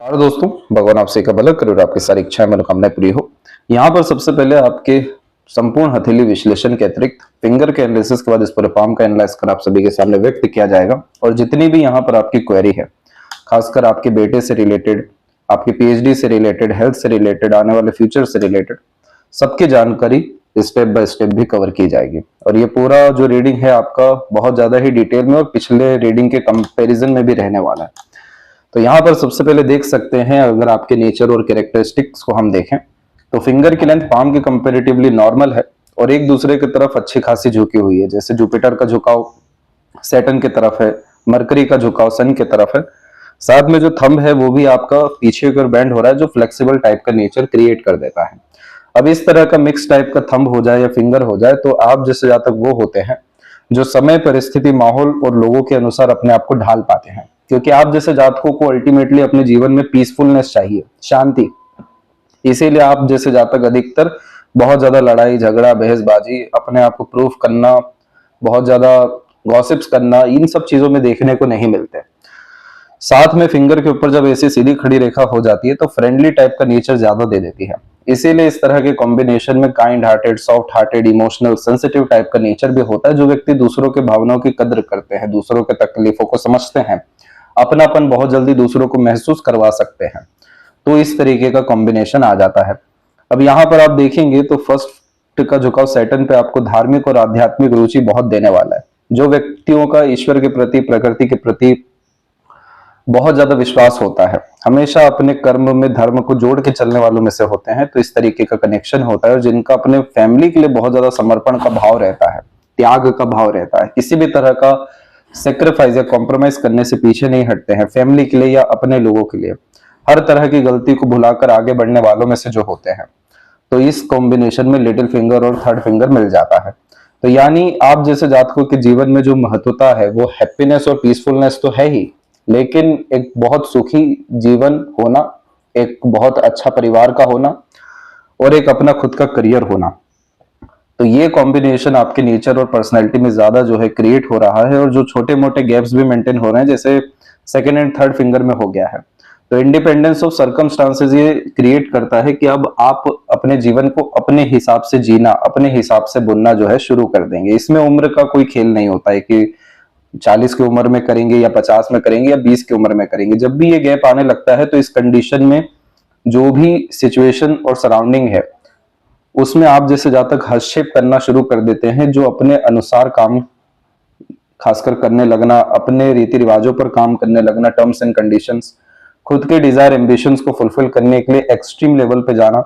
और दोस्तों, भगवान आपसे का भला करे और आपकी सारी इच्छाएं मनोकामनाएं पूरी हो। यहाँ पर सबसे पहले आपके संपूर्ण हथेली विश्लेषण के अतिरिक्त फिंगर के एनालिसिस के बाद इस पूरे पाम का एनालाइज कर आप सभी के सामने व्यक्त किया जाएगा। और जितनी भी यहाँ पर आपकी क्वेरी है, खासकर आपके बेटे से रिलेटेड, आपकी पीएचडी से रिलेटेड, हेल्थ से रिलेटेड, आने वाले फ्यूचर से रिलेटेड, सबकी जानकारी स्टेप बाय स्टेप भी कवर की जाएगी। और ये पूरा जो रीडिंग है आपका बहुत ज्यादा ही डिटेल में और पिछले रीडिंग के कंपैरिजन में भी रहने वाला है। तो यहाँ पर सबसे पहले देख सकते हैं, अगर आपके नेचर और कैरेक्टरिस्टिक्स को हम देखें तो फिंगर की लेंथ पाम की कंपैरेटिवली नॉर्मल है और एक दूसरे की तरफ अच्छी खासी झुकी हुई है। जैसे जुपिटर का झुकाव सैटर्न की तरफ है, मरकरी का झुकाव सन की तरफ है। साथ में जो थंब है वो भी आपका पीछे की ओर बैंड हो रहा है, जो फ्लेक्सिबल टाइप का नेचर क्रिएट कर देता है। अब इस तरह का मिक्स टाइप का थंब हो जाए या फिंगर हो जाए तो आप जैसे जातक वो होते हैं जो समय, परिस्थिति, माहौल और लोगों के अनुसार अपने आप को ढाल पाते हैं। क्योंकि आप जैसे जातकों को अल्टीमेटली अपने जीवन में पीसफुलनेस चाहिए, शांति। इसीलिए आप जैसे जातक अधिकतर बहुत ज्यादा लड़ाई झगड़ा, बहसबाजी, अपने आप को प्रूफ करना, बहुत ज्यादा गॉसिप्स करना, इन सब चीजों में देखने को नहीं मिलते। साथ में फिंगर के ऊपर जब ऐसी सीधी खड़ी रेखा हो जाती है तो फ्रेंडली टाइप का नेचर ज्यादा दे देती है। इसीलिए इस तरह के कॉम्बिनेशन में kind hearted, soft hearted, emotional, sensitive type का नेचर भी होता है। जो व्यक्ति दूसरों के भावनाओं की कद्र करते हैं, दूसरों के तकलीफों को समझते हैं, अपनापन बहुत जल्दी दूसरों को महसूस करवा सकते हैं, तो इस तरीके का कॉम्बिनेशन आ जाता है। अब यहाँ पर आप देखेंगे तो फर्स्ट का झुकाव सैटर्न पे आपको धार्मिक और आध्यात्मिक रुचि बहुत देने वाला है। जो व्यक्तियों का ईश्वर के प्रति, प्रकृति के प्रति बहुत ज्यादा विश्वास होता है, हमेशा अपने कर्म में धर्म को जोड़ के चलने वालों में से होते हैं, तो इस तरीके का कनेक्शन होता है। और जिनका अपने फैमिली के लिए बहुत ज्यादा समर्पण का भाव रहता है, त्याग का भाव रहता है, किसी भी तरह का सेक्रीफाइस या कॉम्प्रोमाइज करने से पीछे नहीं हटते हैं, फैमिली के लिए या अपने लोगों के लिए हर तरह की गलती को भुलाकर आगे बढ़ने वालों में से जो होते हैं, तो इस कॉम्बिनेशन में लिटिल फिंगर और थर्ड फिंगर मिल जाता है। तो यानी आप जैसे जातकों के जीवन में जो महत्वता है वो हैप्पीनेस और पीसफुलनेस तो है ही, लेकिन एक बहुत सुखी जीवन होना, एक बहुत अच्छा परिवार का होना और एक अपना खुद का करियर होना, तो ये कॉम्बिनेशन आपके नेचर और पर्सनैलिटी में ज्यादा जो है क्रिएट हो रहा है। और जो छोटे मोटे गैप्स भी मेंटेन हो रहे हैं, जैसे सेकेंड एंड थर्ड फिंगर में हो गया है, तो इंडिपेंडेंस ऑफ सर्कमस्टांसेस ये क्रिएट करता है कि अब आप अपने जीवन को अपने हिसाब से जीना, अपने हिसाब से बुनना जो है शुरू कर देंगे। इसमें उम्र का कोई खेल नहीं होता है कि 40 की उम्र में करेंगे या 50 में करेंगे या 20 की उम्र में करेंगे। जब भी ये गैप आने लगता है तो इस कंडीशन में जो भी सिचुएशन और सराउंडिंग है उसमें आप जैसे जातक हस्तक्षेप करना शुरू कर देते हैं, जो अपने अनुसार काम खासकर करने लगना, अपने रीति रिवाजों पर काम करने लगना, टर्म्स एंड कंडीशंस, खुद के डिजायर एम्बिशंस को फुलफिल करने के लिए एक्सट्रीम लेवल पे जाना।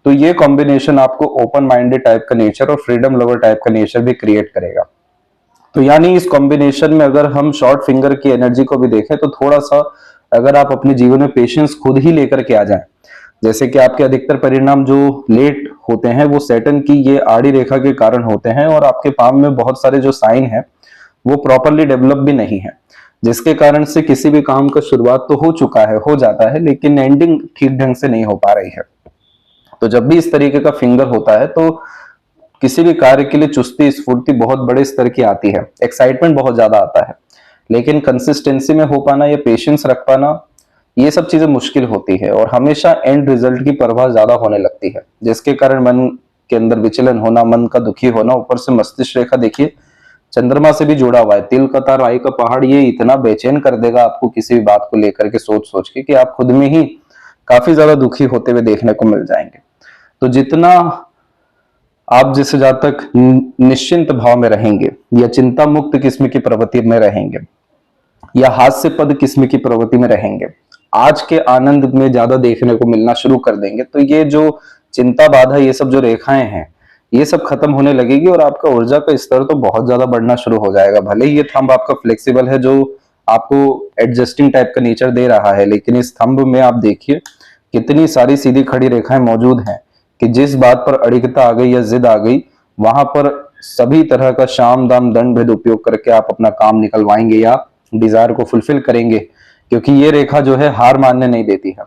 तो ये कॉम्बिनेशन आपको ओपन माइंडेड टाइप का नेचर और फ्रीडम लवर टाइप का नेचर भी क्रिएट करेगा। तो यानी इस कॉम्बिनेशन में अगर हम शॉर्ट फिंगर की एनर्जी को भी देखें तो थोड़ा सा अगर आप अपने जीवन में पेशेंस खुद ही लेकर के आ जाएं, जैसे कि आपके अधिकतर परिणाम जो लेट होते हैं वो सैटर्न की ये आड़ी रेखा के कारण होते हैं और आपके पाम में बहुत सारे जो साइन है वो प्रॉपरली डेवलप भी नहीं है, जिसके कारण से किसी भी काम का शुरुआत तो हो चुका है, हो जाता है, लेकिन एंडिंग ठीक ढंग से नहीं हो पा रही है। तो जब भी इस तरीके का फिंगर होता है तो किसी भी कार्य के लिए चुस्ती, स्फूर्ति बहुत बड़े स्तर की आती है, एक्साइटमेंट बहुत ज्यादा आता है, लेकिन कंसिस्टेंसी में हो पाना या पेशेंस रख पाना, ये सब चीजें मुश्किल होती है। और हमेशा एंड रिजल्ट की परवाह ज्यादा होने लगती है, जिसके कारण मन के अंदर विचलन होना, मन का दुखी होना। ऊपर से मस्तिष्क रेखा देखिए चंद्रमा से भी जुड़ा हुआ है, तिल का तार, आई का पहाड़, ये इतना बेचैन कर देगा आपको किसी भी बात को लेकर के सोच सोच के कि आप खुद में ही काफी ज्यादा दुखी होते हुए देखने को मिल जाएंगे। तो जितना आप जैसे जातक निश्चिंत भाव में रहेंगे या चिंता मुक्त किस्म की प्रवृत्ति में रहेंगे या हास्य पद किस्म की प्रवृत्ति में रहेंगे, आज के आनंद में ज्यादा देखने को मिलना शुरू कर देंगे, तो ये जो चिंता, बाधा, ये सब जो रेखाएं हैं ये सब खत्म होने लगेगी और आपका ऊर्जा का स्तर तो बहुत ज्यादा बढ़ना शुरू हो जाएगा। भले ही ये थंब आपका फ्लेक्सिबल है, जो आपको एडजस्टिंग टाइप का नेचर दे रहा है, लेकिन इस थंब में आप देखिए कितनी सारी सीधी खड़ी रेखाएं मौजूद हैं कि जिस बात पर अड़िगता आ गई या जिद आ गई, वहां पर सभी तरह का शाम दाम दंड भेद उपयोग करके आप अपना काम निकलवाएंगे या डिजायर को फुलफिल करेंगे, क्योंकि ये रेखा जो है हार मानने नहीं देती है।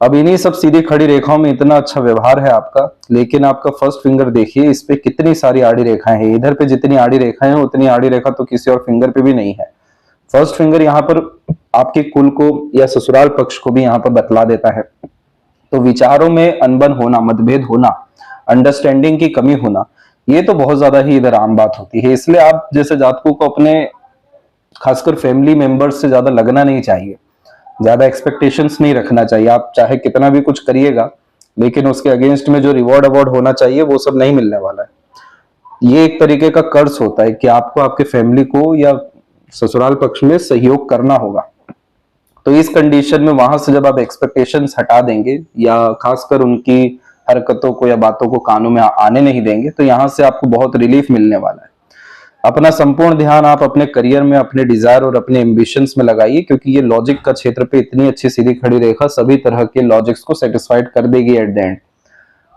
अब इन्हीं सब सीधी खड़ी रेखाओं में इतना अच्छा व्यवहार है आपका, लेकिन आपका फर्स्ट फिंगर देखिए, इस पे कितनी सारी आड़ी रेखाएं हैं। इधर पे जितनी आड़ी रेखाएं हैं उतनी आड़ी रेखा तो किसी और फिंगर पे भी नहीं है। फर्स्ट फिंगर यहाँ पर आपके कुल को या ससुराल पक्ष को भी यहाँ पर बतला देता है। तो विचारों में अनबन होना, मतभेद होना, अंडरस्टैंडिंग की कमी होना, ये तो बहुत ज्यादा ही इधर आम बात होती है। इसलिए आप जैसे जातकों को अपने खासकर फैमिली मेंबर्स से ज्यादा लगना नहीं चाहिए, ज्यादा एक्सपेक्टेशंस नहीं रखना चाहिए। आप चाहे कितना भी कुछ करिएगा, लेकिन उसके अगेंस्ट में जो रिवॉर्ड अवार्ड होना चाहिए वो सब नहीं मिलने वाला है। ये एक तरीके का कर्ज होता है कि आपको आपके फैमिली को या ससुराल पक्ष में सहयोग करना होगा। तो इस कंडीशन में वहां से जब आप एक्सपेक्टेशंस हटा देंगे या खासकर उनकी हरकतों को या बातों को कानों में आने नहीं देंगे, तो यहाँ से आपको बहुत रिलीफ मिलने वाला है। अपना संपूर्ण ध्यान आप अपने करियर में, अपने डिजायर और अपने एम्बिशंस में लगाइए, क्योंकि ये लॉजिक का क्षेत्र पे इतनी अच्छी सीधी खड़ी रेखा सभी तरह के लॉजिक्स को सेटिस्फाइड कर देगी एट द एंड।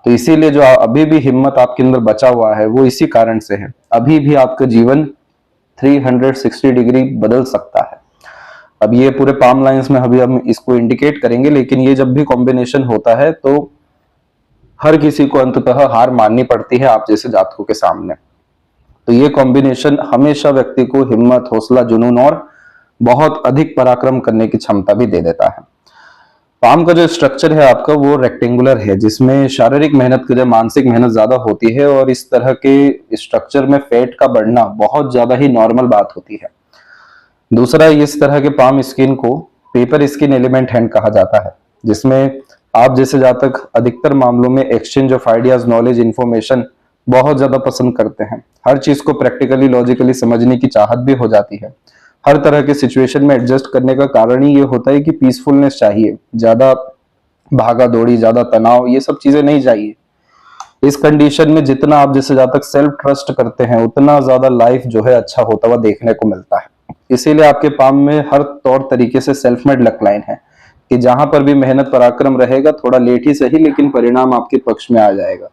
तो इसीलिए जो अभी भी हिम्मत आपके अंदर बचा हुआ है वो इसी कारण से है। अभी भी आपका जीवन 360 डिग्री बदल सकता है। अब ये पूरे पाम लाइंस में अभी हम इसको इंडिकेट करेंगे, लेकिन ये जब भी कॉम्बिनेशन होता है तो हर किसी को अंततः हार माननी पड़ती है आप जैसे जातकों के सामने। तो ये कॉम्बिनेशन हमेशा व्यक्ति को हिम्मत, हौसला, जुनून और बहुत अधिक पराक्रम करने की क्षमता भी दे देता है। पाम का जो स्ट्रक्चर है आपका वो रेक्टेंगुलर है, जिसमें शारीरिक मेहनत की जगह मानसिक मेहनत ज्यादा होती है, और इस तरह के स्ट्रक्चर में फैट का बढ़ना बहुत ज्यादा ही नॉर्मल बात होती है। दूसरा, इस तरह के पाम स्किन को पेपर स्किन एलिमेंट हैंड कहा जाता है, जिसमें आप जैसे जातक अधिकतर मामलों में exchange of ideas, knowledge, information बहुत ज्यादा पसंद करते हैं। हर चीज को प्रैक्टिकली, लॉजिकली समझने की चाहत भी हो जाती है। हर तरह के सिचुएशन में एडजस्ट करने का कारण ही ये होता है कि पीसफुलनेस चाहिए, ज्यादा भागा दौड़ी, ज्यादा तनाव, ये सब चीजें नहीं चाहिए। इस कंडीशन में जितना आप जैसे जातक सेल्फ ट्रस्ट करते हैं, उतना ज्यादा लाइफ जो है अच्छा होता हुआ देखने को मिलता है। इसीलिए आपके पाम में हर तौर तरीके से सेल्फ मेड लक लाइन है कि जहां पर भी मेहनत पराक्रम रहेगा, थोड़ा लेट ही सही, लेकिन परिणाम आपके पक्ष में आ जाएगा।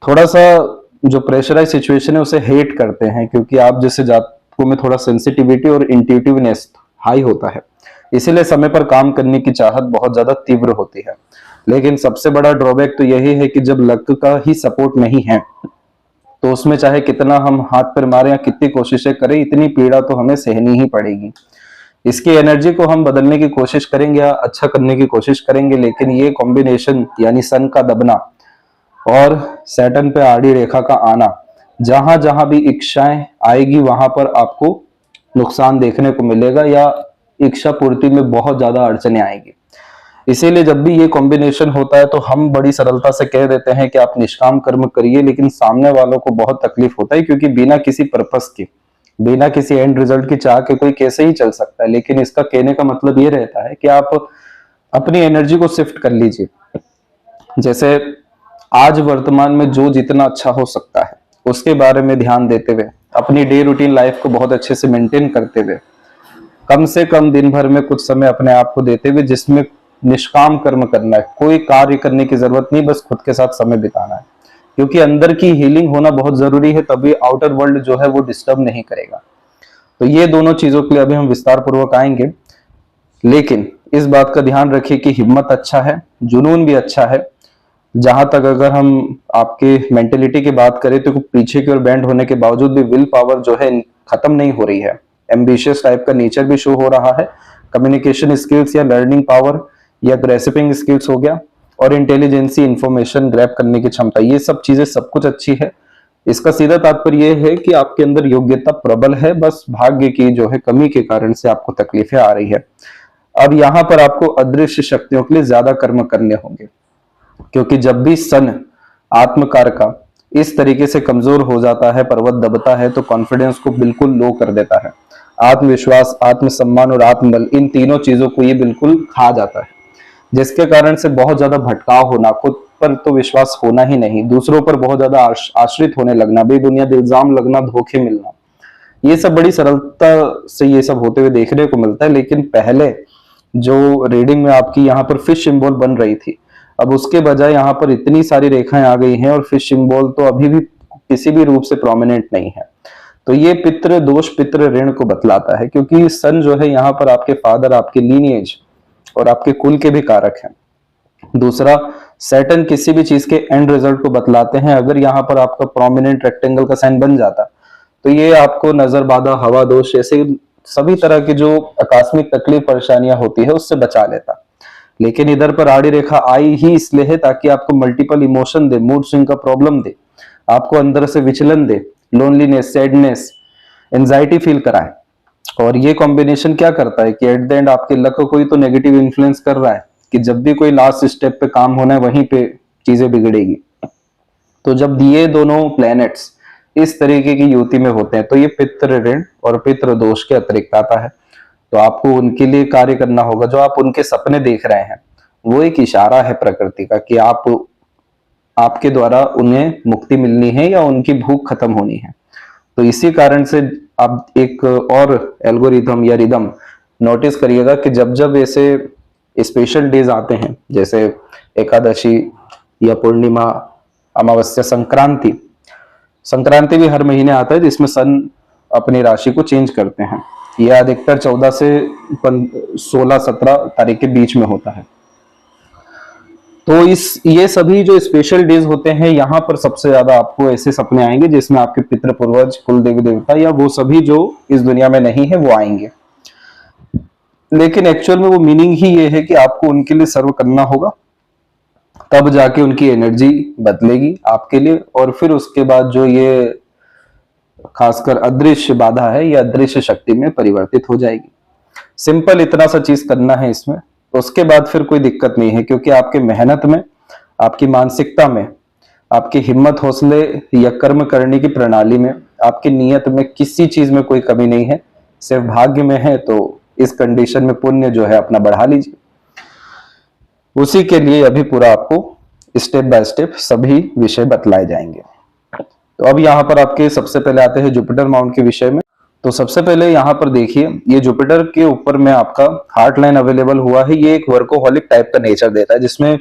थोड़ा सा जो प्रेशराइज सिचुएशन है उसे हेट करते हैं, क्योंकि आप जैसे जातकों में थोड़ा सेंसिटिविटी और इंट्यूटिवनेस हाई होता है, इसीलिए समय पर काम करने की चाहत बहुत ज्यादा तीव्र होती है। लेकिन सबसे बड़ा ड्रॉबैक तो यही है कि जब लक का ही सपोर्ट नहीं है, तो उसमें चाहे कितना हम हाथ पर मारें या कितनी कोशिशें करें, इतनी पीड़ा तो हमें सहनी ही पड़ेगी। इसकी एनर्जी को हम बदलने की कोशिश करेंगे या अच्छा करने की कोशिश करेंगे, लेकिन ये कॉम्बिनेशन यानी सन का दबना और सैटर्न पे आड़ी रेखा का आना, जहां जहां भी इच्छाएं आएगी वहां पर आपको नुकसान देखने को मिलेगा या इच्छा पूर्ति में बहुत ज्यादा अड़चने आएगी। इसीलिए जब भी ये कॉम्बिनेशन होता है तो हम बड़ी सरलता से कह देते हैं कि आप निष्काम कर्म करिए, लेकिन सामने वालों को बहुत तकलीफ होता है, क्योंकि बिना किसी पर्पस के, बिना किसी एंड रिजल्ट की चाह के कोई कैसे ही चल सकता है। लेकिन इसका कहने का मतलब ये रहता है कि आप अपनी एनर्जी को शिफ्ट कर लीजिए। जैसे आज वर्तमान में जो जितना अच्छा हो सकता है उसके बारे में ध्यान देते हुए, अपनी डे रूटीन लाइफ को बहुत अच्छे से मेंटेन करते हुए, कम से कम दिन भर में कुछ समय अपने आप को देते हुए जिसमें निष्काम कर्म करना है, कोई कार्य करने की जरूरत नहीं, बस खुद के साथ समय बिताना है, क्योंकि अंदर की हीलिंग होना बहुत जरूरी है, तभी आउटर वर्ल्ड जो है वो डिस्टर्ब नहीं करेगा। तो ये दोनों चीजों के लिए अभी हम विस्तार पूर्वक आएंगे, लेकिन इस बात का ध्यान रखिए कि हिम्मत अच्छा है, जुनून भी अच्छा है। जहां तक अगर हम आपके मेंटेलिटी की बात करें तो पीछे की ओर बैंड होने के बावजूद भी विल पावर जो है खत्म नहीं हो रही है। एम्बिशियस टाइप का नेचर भी शो हो रहा है। कम्युनिकेशन स्किल्स या लर्निंग पावर या ग्रेसिपिंग स्किल्स हो गया, और इंटेलिजेंसी, इंफॉर्मेशन ग्रैब करने की क्षमता, ये सब चीजें सब कुछ अच्छी है। इसका सीधा तात्पर्य यह है कि आपके अंदर योग्यता प्रबल है, बस भाग्य की जो है कमी के कारण से आपको तकलीफें आ रही है। अब यहाँ पर आपको अदृश्य शक्तियों के लिए ज्यादा कर्म करने होंगे, क्योंकि जब भी सन आत्मकार का इस तरीके से कमजोर हो जाता है, पर्वत दबता है, तो कॉन्फिडेंस को बिल्कुल लो कर देता है। आत्मविश्वास, आत्मसम्मान और आत्मबल, इन तीनों चीजों को ये बिल्कुल खा जाता है, जिसके कारण से बहुत ज्यादा भटकाव होना, खुद पर तो विश्वास होना ही नहीं, दूसरों पर बहुत ज्यादा आश्रित होने लगना, बेबुनियाद इल्जाम लगना, धोखे मिलना, ये सब बड़ी सरलता से ये सब होते हुए देखने को मिलता है। लेकिन पहले जो रीडिंग में आपकी यहाँ पर फिश सिंबल बन रही थी, अब उसके बजाय यहाँ पर इतनी सारी रेखाएं आ गई हैं और फिश सिंबल तो अभी भी किसी भी रूप से प्रोमिनेंट नहीं है। तो ये पितृ दोष, पितृ ऋण को बतलाता है, क्योंकि सन जो है यहाँ पर आपके फादर, आपके लीनिएज और आपके कुल के भी कारक हैं। दूसरा, सैटर्न किसी भी चीज के एंड रिजल्ट को बतलाते हैं। अगर यहाँ पर आपका प्रोमिनेंट रेक्टेंगल का साइन बन जाता तो ये आपको नजर बाधा, हवा दोष ऐसे सभी तरह की जो आकस्मिक तकलीफ परेशानियां होती है उससे बचा लेता। लेकिन इधर पर आड़ी रेखा आई ही इसलिए है ताकि आपको मल्टीपल इमोशन दे, मूड स्विंग का प्रॉब्लम दे, आपको अंदर से विचलन दे, लोनलीनेस, सैडनेस, एंजाइटी फील कराए। और ये कॉम्बिनेशन क्या करता है कि एट द एंड आपके लक को कोई तो नेगेटिव इन्फ्लुएंस कर रहा है कि जब भी कोई लास्ट स्टेप पे काम होना है वहीं पे चीजें बिगड़ेगी। तो जब ये दोनों प्लैनेट्स इस तरीके की युति में होते हैं तो ये पितृ ऋण और पितृ दोष के अतिरिक्त आता है। तो आपको उनके लिए कार्य करना होगा। जो आप उनके सपने देख रहे हैं वो एक इशारा है प्रकृति का कि आपके द्वारा उन्हें मुक्ति मिलनी है या उनकी भूख खत्म होनी है। तो इसी कारण से आप एक और एल्गोरिथम या रिदम नोटिस करिएगा कि जब जब ऐसे स्पेशल डेज आते हैं, जैसे एकादशी या पूर्णिमा, अमावस्या, संक्रांति। संक्रांति भी हर महीने आता है जिसमें सन अपनी राशि को चेंज करते हैं। यह अधिकतर 14 से 16-17 तारीख के बीच में होता है। तो ये सभी जो स्पेशल डेज होते हैं यहाँ पर सबसे ज्यादा आपको ऐसे सपने आएंगे जिसमें आपके पितृ पूर्वज, कुल देवी देवता या वो सभी जो इस दुनिया में नहीं है वो आएंगे। लेकिन एक्चुअल में वो मीनिंग ही ये है कि आपको उनके लिए सर्व करना होगा, तब जाके उनकी एनर्जी बदलेगी आपके लिए। और फिर उसके बाद जो ये खासकर अदृश्य बाधा है या अदृश्य शक्ति में परिवर्तित हो जाएगी। सिंपल इतना सा चीज करना है इसमें, उसके बाद फिर कोई दिक्कत नहीं है, क्योंकि आपके मेहनत में, आपकी मानसिकता में, आपकी हिम्मत, हौसले या कर्म करने की प्रणाली में, आपकी नीयत में किसी चीज में कोई कमी नहीं है। सिर्फ भाग्य में है। तो इस कंडीशन में पुण्य जो है अपना बढ़ा लीजिए। उसी के लिए अभी पूरा आपको स्टेप बाय स्टेप सभी विषय बतलाए जाएंगे। तो अब यहाँ पर आपके सबसे पहले आते हैं जुपिटर माउंट के विषय में। तो सबसे पहले यहाँ पर देखिए, ये जुपिटर के ऊपर में आपका हार्ट लाइन अवेलेबल हुआ है। ये एक वर्कोहॉलिक टाइप का नेचर देता है जिसमें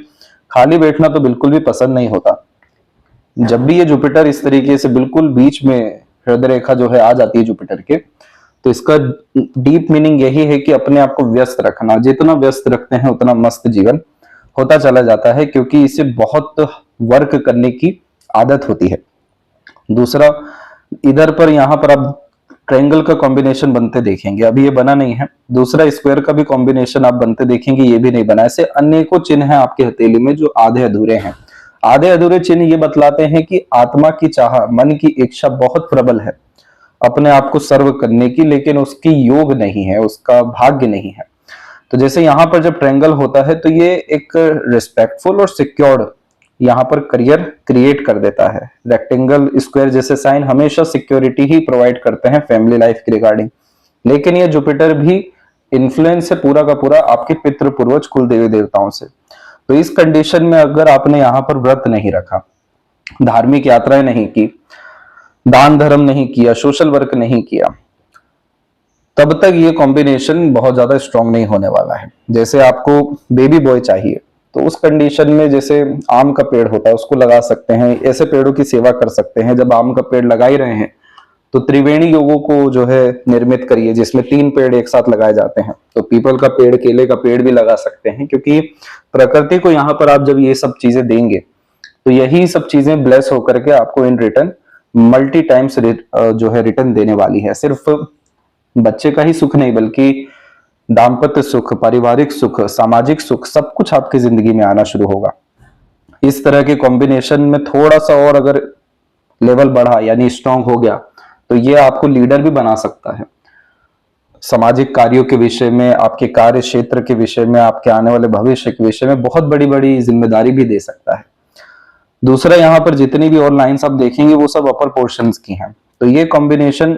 खाली बैठना तो बिल्कुल भी पसंद नहीं होता। जब भी ये जुपिटर इस तरीके से बिल्कुल बीच में हृदय रेखा जो है आ जाती है जुपिटर के, तो इसका डीप मीनिंग यही है कि अपने आप को व्यस्त रखना। जितना व्यस्त रखते हैं उतना मस्त जीवन होता चला जाता है, क्योंकि इसे बहुत वर्क करने की आदत होती है। दूसरा, इधर पर यहाँ पर आप ट्रायंगल का कॉम्बिनेशन बनते देखेंगे। अभी ये बना नहीं है। दूसरा, स्क्वायर का भी कॉम्बिनेशन आप बनते देखेंगे, ये भी नहीं बना। ऐसे अनेकों चिन्ह हैं आपके हथेली में जो आधे अधूरे हैं। आधे अधूरे चिन्ह ये बतलाते हैं कि आत्मा की चाह, मन की इच्छा बहुत प्रबल है अपने आप को सर्व करने की, लेकिन उसकी योग नहीं है, उसका भाग्य नहीं है। तो जैसे यहाँ पर जब ट्रायंगल होता है तो ये एक रिस्पेक्टफुल और सिक्योर्ड यहाँ पर करियर क्रिएट कर देता है। रेक्टेंगल, स्क्वायर जैसे साइन हमेशा सिक्योरिटी ही प्रोवाइड करते हैं फैमिली लाइफ के रिगार्डिंग। लेकिन ये जुपिटर भी इन्फ्लुएंस है पूरा का पूरा आपके पितृ पूर्वज कुल देवी देवताओं से। तो इस कंडीशन में अगर आपने यहाँ पर व्रत नहीं रखा, धार्मिक यात्राएं नहीं की, दान धर्म नहीं किया, सोशल वर्क नहीं किया, तब तक ये कॉम्बिनेशन बहुत ज्यादा स्ट्रांग नहीं होने वाला है। जैसे आपको बेबी बॉय चाहिए, तो उस कंडीशन में जैसे आम का पेड़ होता है उसको लगा सकते हैं, ऐसे पेड़ों की सेवा कर सकते हैं। जब आम का पेड़ लगा ही रहे हैं तो त्रिवेणी योगों को जो है निर्मित करिए, जिसमें 3 पेड़ एक साथ लगाए जाते हैं। तो पीपल का पेड़, केले का पेड़ भी लगा सकते हैं, क्योंकि प्रकृति को यहाँ पर आप जब ये सब चीजें देंगे तो यही सब चीजें ब्लेस होकर के आपको इन रिटर्न मल्टी टाइम्स जो है रिटर्न देने वाली है। सिर्फ बच्चे का ही सुख नहीं, बल्कि दाम्पत्य सुख, पारिवारिक सुख, सामाजिक सुख, सब कुछ आपकी जिंदगी में आना शुरू होगा। इस तरह के कॉम्बिनेशन में थोड़ा सा और अगर लेवल बढ़ा यानी स्ट्रांग हो गया तो ये आपको लीडर भी बना सकता है। सामाजिक कार्यों के विषय में, आपके कार्य क्षेत्र के विषय में, आपके आने वाले भविष्य के विषय में बहुत बड़ी बड़ी जिम्मेदारी भी दे सकता है। दूसरा, यहाँ पर जितनी भी और लाइन्स आप देखेंगे वो सब अपर पोर्शंस की हैं। तो ये कॉम्बिनेशन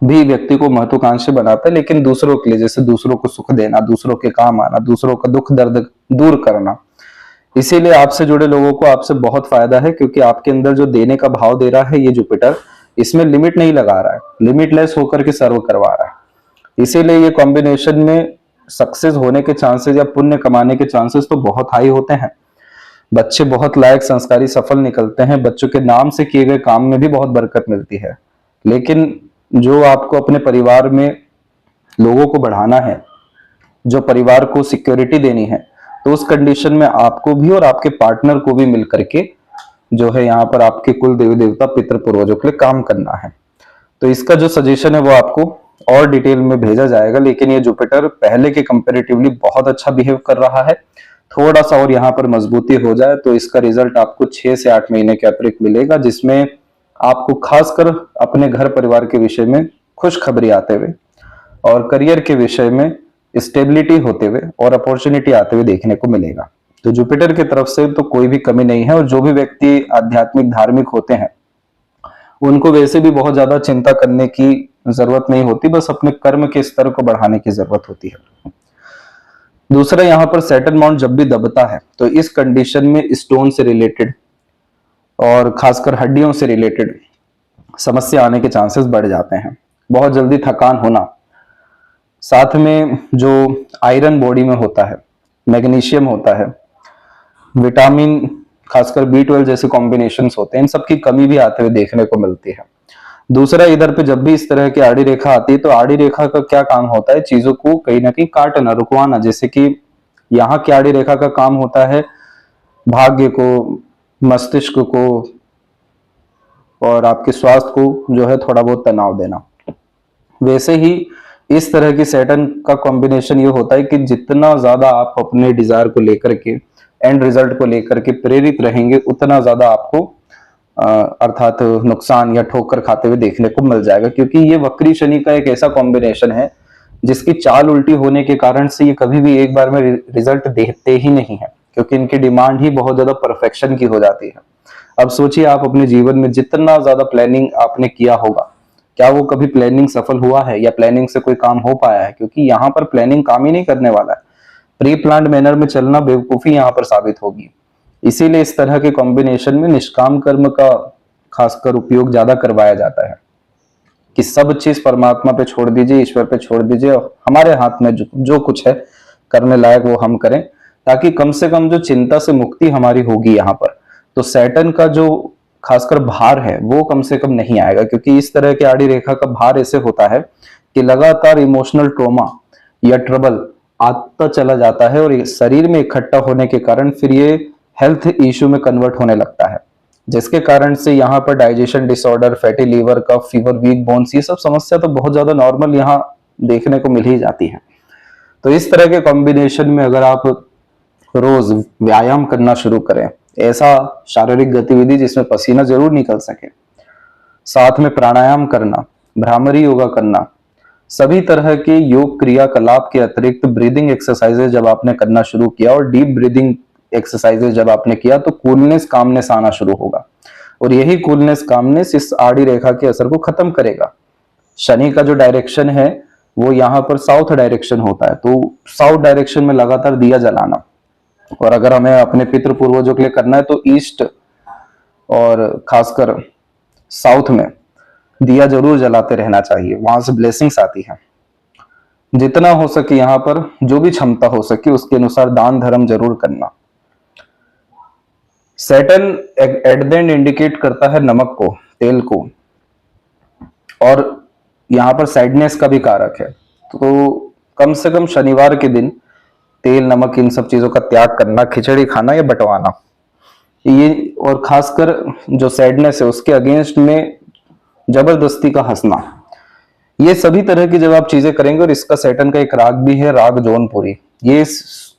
भी व्यक्ति को महत्वाकांक्षी बनाता है, लेकिन दूसरों के लिए, जैसे दूसरों को सुख देना, दूसरों के काम आना, दूसरों का दुख दर्द दूर करना। इसीलिए आपसे जुड़े लोगों को आपसे बहुत फायदा है, क्योंकि आपके अंदर जो देने का भाव दे रहा है ये जुपिटर, इसमें लिमिट नहीं लगा रहा है, लिमिटलेस होकर के सर्व करवा रहा है। इसीलिए ये कॉम्बिनेशन में सक्सेस होने के चांसेस या पुण्य कमाने के चांसेस तो बहुत हाई होते हैं। बच्चे बहुत लायक, संस्कारी, सफल निकलते हैं। बच्चों के नाम से किए गए काम में भी बहुत बरकत मिलती है। लेकिन जो आपको अपने परिवार में लोगों को बढ़ाना है, जो परिवार को सिक्योरिटी देनी है, तो उस कंडीशन में आपको भी और आपके पार्टनर को भी मिलकर के जो है यहाँ पर आपके कुल देवी देवता, पितृ पूर्वजों के लिए काम करना है। तो इसका जो सजेशन है वो आपको और डिटेल में भेजा जाएगा, लेकिन ये जुपिटर पहले के कंपैरेटिवली बहुत अच्छा बिहेव कर रहा है। थोड़ा सा और यहाँ पर मजबूती हो जाए तो इसका रिजल्ट आपको 6 से 8 महीने के अतिरिक्त मिलेगा, जिसमें आपको खासकर अपने घर परिवार के विषय में खुशखबरी आते हुए और करियर के विषय में स्टेबिलिटी होते हुए और अपॉर्चुनिटी आते हुए देखने को मिलेगा। तो जुपिटर की तरफ से तो कोई भी कमी नहीं है, और जो भी व्यक्ति आध्यात्मिक धार्मिक होते हैं उनको वैसे भी बहुत ज्यादा चिंता करने की जरूरत नहीं होती, बस अपने कर्म के स्तर को बढ़ाने की जरूरत होती है। दूसरा, यहाँ पर सैटर्न माउंट जब भी दबता है तो इस कंडीशन में स्टोन से रिलेटेड और खासकर हड्डियों से रिलेटेड समस्या आने के चांसेस बढ़ जाते हैं। बहुत जल्दी थकान होना, साथ में जो आयरन बॉडी में होता है, मैग्नीशियम होता है, विटामिन खासकर B12 जैसे कॉम्बिनेशंस होते हैं, इन सब की कमी भी आते हुए देखने को मिलती है। दूसरा, इधर पे जब भी इस तरह की आड़ी रेखा आती है तो आड़ी रेखा का क्या काम होता है, चीजों को कहीं ना कहीं काटना, रुकवाना। जैसे कि यहाँ की आड़ी रेखा का काम होता है भाग्य को, मस्तिष्क को और आपके स्वास्थ्य को जो है थोड़ा बहुत तनाव देना। वैसे ही इस तरह की सैटर्न का कॉम्बिनेशन ये होता है कि जितना ज्यादा आप अपने डिजायर को लेकर के, एंड रिजल्ट को लेकर के प्रेरित रहेंगे, उतना ज्यादा आपको अर्थात नुकसान या ठोकर खाते हुए देखने को मिल जाएगा। क्योंकि ये वक्री शनि का एक ऐसा कॉम्बिनेशन है जिसकी चाल उल्टी होने के कारण से ये कभी भी एक बार में रिजल्ट देते ही नहीं है, क्योंकि इनकी डिमांड ही बहुत ज्यादा परफेक्शन की हो जाती है। अब सोचिए, आप अपने जीवन में जितना ज्यादा प्लानिंग आपने किया होगा, क्या वो कभी प्लानिंग सफल हुआ है या प्लानिंग से कोई काम हो पाया है? क्योंकि यहाँ पर प्लानिंग काम ही नहीं करने वाला है। प्री प्लान्ड मैनर में चलना बेवकूफी यहाँ पर साबित होगी। इसीलिए इस तरह के कॉम्बिनेशन में निष्काम कर्म का खासकर उपयोग ज्यादा करवाया जाता है कि सब चीज परमात्मा पे छोड़ दीजिए, ईश्वर पे छोड़ दीजिए, हमारे हाथ में जो कुछ है करने लायक वो हम करें, ताकि कम से कम जो चिंता से मुक्ति हमारी होगी यहाँ पर, तो सैटर्न का जो खासकर भार है वो कम से कम नहीं आएगा। क्योंकि इस तरह की आड़ी रेखा का भार ऐसे होता है कि लगातार इमोशनल ट्रॉमा या ट्रबल आता चला जाता है, और शरीर में इकट्ठा होने के कारण फिर ये हेल्थ इश्यू में कन्वर्ट होने लगता है, जिसके कारण से यहाँ पर डाइजेशन डिसऑर्डर, फैटी लीवर, कफ, फीवर, वीक बोन्स, ये सब समस्या तो बहुत ज्यादा नॉर्मल यहाँ देखने को मिल ही जाती है। तो इस तरह के कॉम्बिनेशन में अगर आप रोज व्यायाम करना शुरू करें, ऐसा शारीरिक गतिविधि जिसमें पसीना जरूर निकल सके, साथ में प्राणायाम करना, भ्रामरी योगा करना, सभी तरह के योग क्रियाकलाप के अतिरिक्त ब्रीदिंग एक्सरसाइजेज जब आपने करना शुरू किया और डीप ब्रीदिंग एक्सरसाइजेज जब आपने किया, तो कूलनेस, कामनेस आना शुरू होगा, और यही कूलनेस, कामनेस इस आड़ी रेखा के असर को खत्म करेगा। शनि का जो डायरेक्शन है वो यहाँ पर साउथ डायरेक्शन होता है, तो साउथ डायरेक्शन में लगातार दिया जलाना, और अगर हमें अपने पितृ पूर्वजों के लिए करना है तो ईस्ट और खासकर साउथ में दिया जरूर जलाते रहना चाहिए, वहां से ब्लेसिंग्स आती है। जितना हो सके यहाँ पर जो भी क्षमता हो सके उसके अनुसार दान धर्म जरूर करना। Saturn at the end indicate करता है नमक को, तेल को, और यहाँ पर सैडनेस का भी कारक है। तो कम से कम शनिवार के दिन तेल, नमक, इन सब चीजों का त्याग करना, खिचड़ी खाना या बंटवाना, ये, और खासकर जो सैडनेस है उसके अगेंस्ट में जबरदस्ती का हंसना, ये सभी तरह की जब आप चीजें करेंगे। और इसका सैटर्न का एक राग भी है, राग जौनपुरी। ये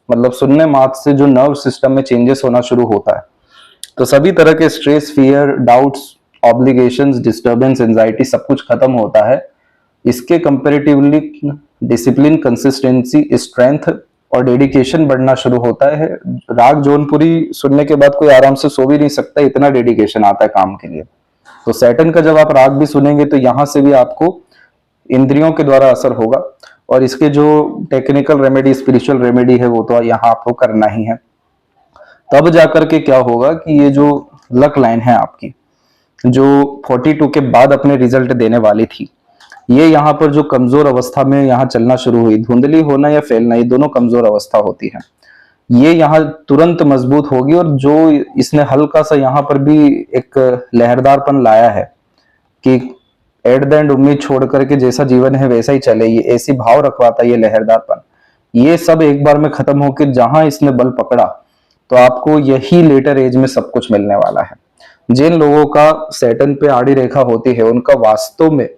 मतलब सुनने मात्र से जो नर्व सिस्टम में चेंजेस होना शुरू होता है, तो सभी तरह के stress, fear, doubts, obligations, disturbance, anxiety सब कुछ खत्म होता है। इसके कंपैरेटिवली डिसिप्लिन, कंसिस्टेंसी, स्ट्रेंथ और डेडिकेशन बढ़ना शुरू होता है। राग जौनपुरी सुनने के बाद कोई आराम से सो भी नहीं सकता, इतना डेडिकेशन आता है काम के लिए। तो सैटर्न का जब आप राग भी सुनेंगे तो यहां से भी आपको इंद्रियों के द्वारा असर होगा, और इसके जो टेक्निकल रेमेडी, स्पिरिचुअल रेमेडी है वो तो यहाँ आपको करना ही है। तब जाकर के क्या होगा कि ये जो लक लाइन है आपकी, जो 42 के बाद अपने रिजल्ट देने वाली थी, ये यहाँ पर जो कमजोर अवस्था में यहाँ चलना शुरू हुई, धुंधली होना या फैलना, ये दोनों कमजोर अवस्था होती है, ये यहाँ तुरंत मजबूत होगी। और जो इसने हल्का सा यहाँ पर भी एक लहरदारपन लाया है कि एट द एंड उम्मीद छोड़ करके जैसा जीवन है वैसा ही चले, ये ऐसी भाव रखवाता है ये लहरदारपन, ये सब एक बार में खत्म होकर जहां इसने बल पकड़ा तो आपको यही लेटर एज में सब कुछ मिलने वाला है। जिन लोगों का सैटर्न पे आड़ी रेखा होती है उनका वास्तव में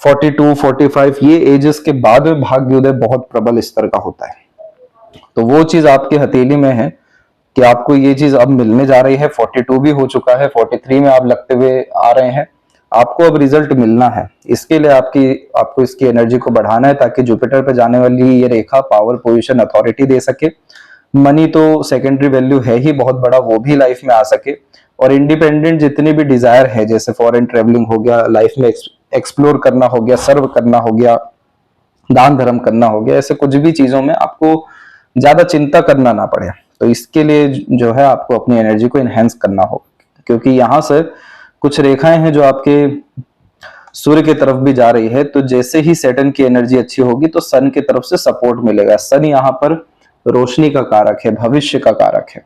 42, 45 ये एजेस के बाद में भाग्योदय बहुत प्रबल स्तर का होता है। तो वो चीज आपकी हथेली में है कि आपको ये चीज अब मिलने जा रही है। 42 भी हो चुका है, 43 में आप लगते हुए आ रहे हैं, आपको अब रिजल्ट मिलना है। इसके लिए आपको इसकी एनर्जी को बढ़ाना है ताकि जुपिटर पे जाने वाली ये रेखा पावर, पोजीशन, अथॉरिटी दे सके। मनी तो सेकेंडरी वैल्यू है ही बहुत बड़ा, वो भी लाइफ में आ सके। और इंडिपेंडेंट जितनी भी डिजायर है, जैसे फॉरेन ट्रेवलिंग हो गया, लाइफ में एक्सप्लोर करना हो गया, सर्व करना हो गया, दान धर्म करना हो गया, ऐसे कुछ भी चीजों में आपको ज्यादा चिंता करना ना पड़े। तो इसके लिए जो है आपको अपनी एनर्जी को एनहेंस करना होगा, क्योंकि यहां से कुछ रेखाएं हैं जो आपके सूर्य की तरफ भी जा रही है। तो जैसे ही सैटर्न की एनर्जी अच्छी होगी तो सन की तरफ से सपोर्ट मिलेगा। सन यहाँ पर रोशनी का कारक है, भविष्य का कारक है।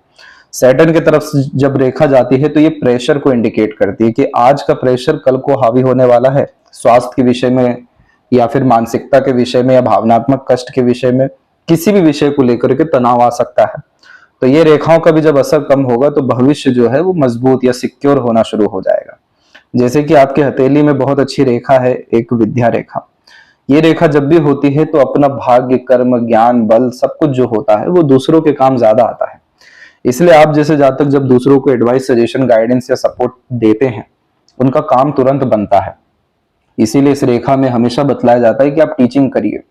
सैटर्न की तरफ से जब रेखा जाती है तो ये प्रेशर को इंडिकेट करती है कि आज का प्रेशर कल को हावी होने वाला है, स्वास्थ्य के विषय में या फिर मानसिकता के विषय में या भावनात्मक कष्ट के विषय में, किसी भी विषय को लेकर के तनाव आ सकता है। तो ये रेखाओं का भी जब असर कम होगा तो भविष्य जो है वो मजबूत या सिक्योर होना शुरू हो जाएगा। जैसे कि आपके हथेली में बहुत अच्छी रेखा है, एक विद्या रेखा। ये रेखा जब भी होती है तो अपना भाग्य, कर्म, ज्ञान, बल सब कुछ जो होता है वो दूसरों के काम ज्यादा आता है। इसलिए आप जैसे जातक जब दूसरों को एडवाइस, सजेशन, गाइडेंस या सपोर्ट देते हैं, उनका काम तुरंत बनता है। इसीलिए इस रेखा में हमेशा बतलाया जाता है कि आप टीचिंग करिए,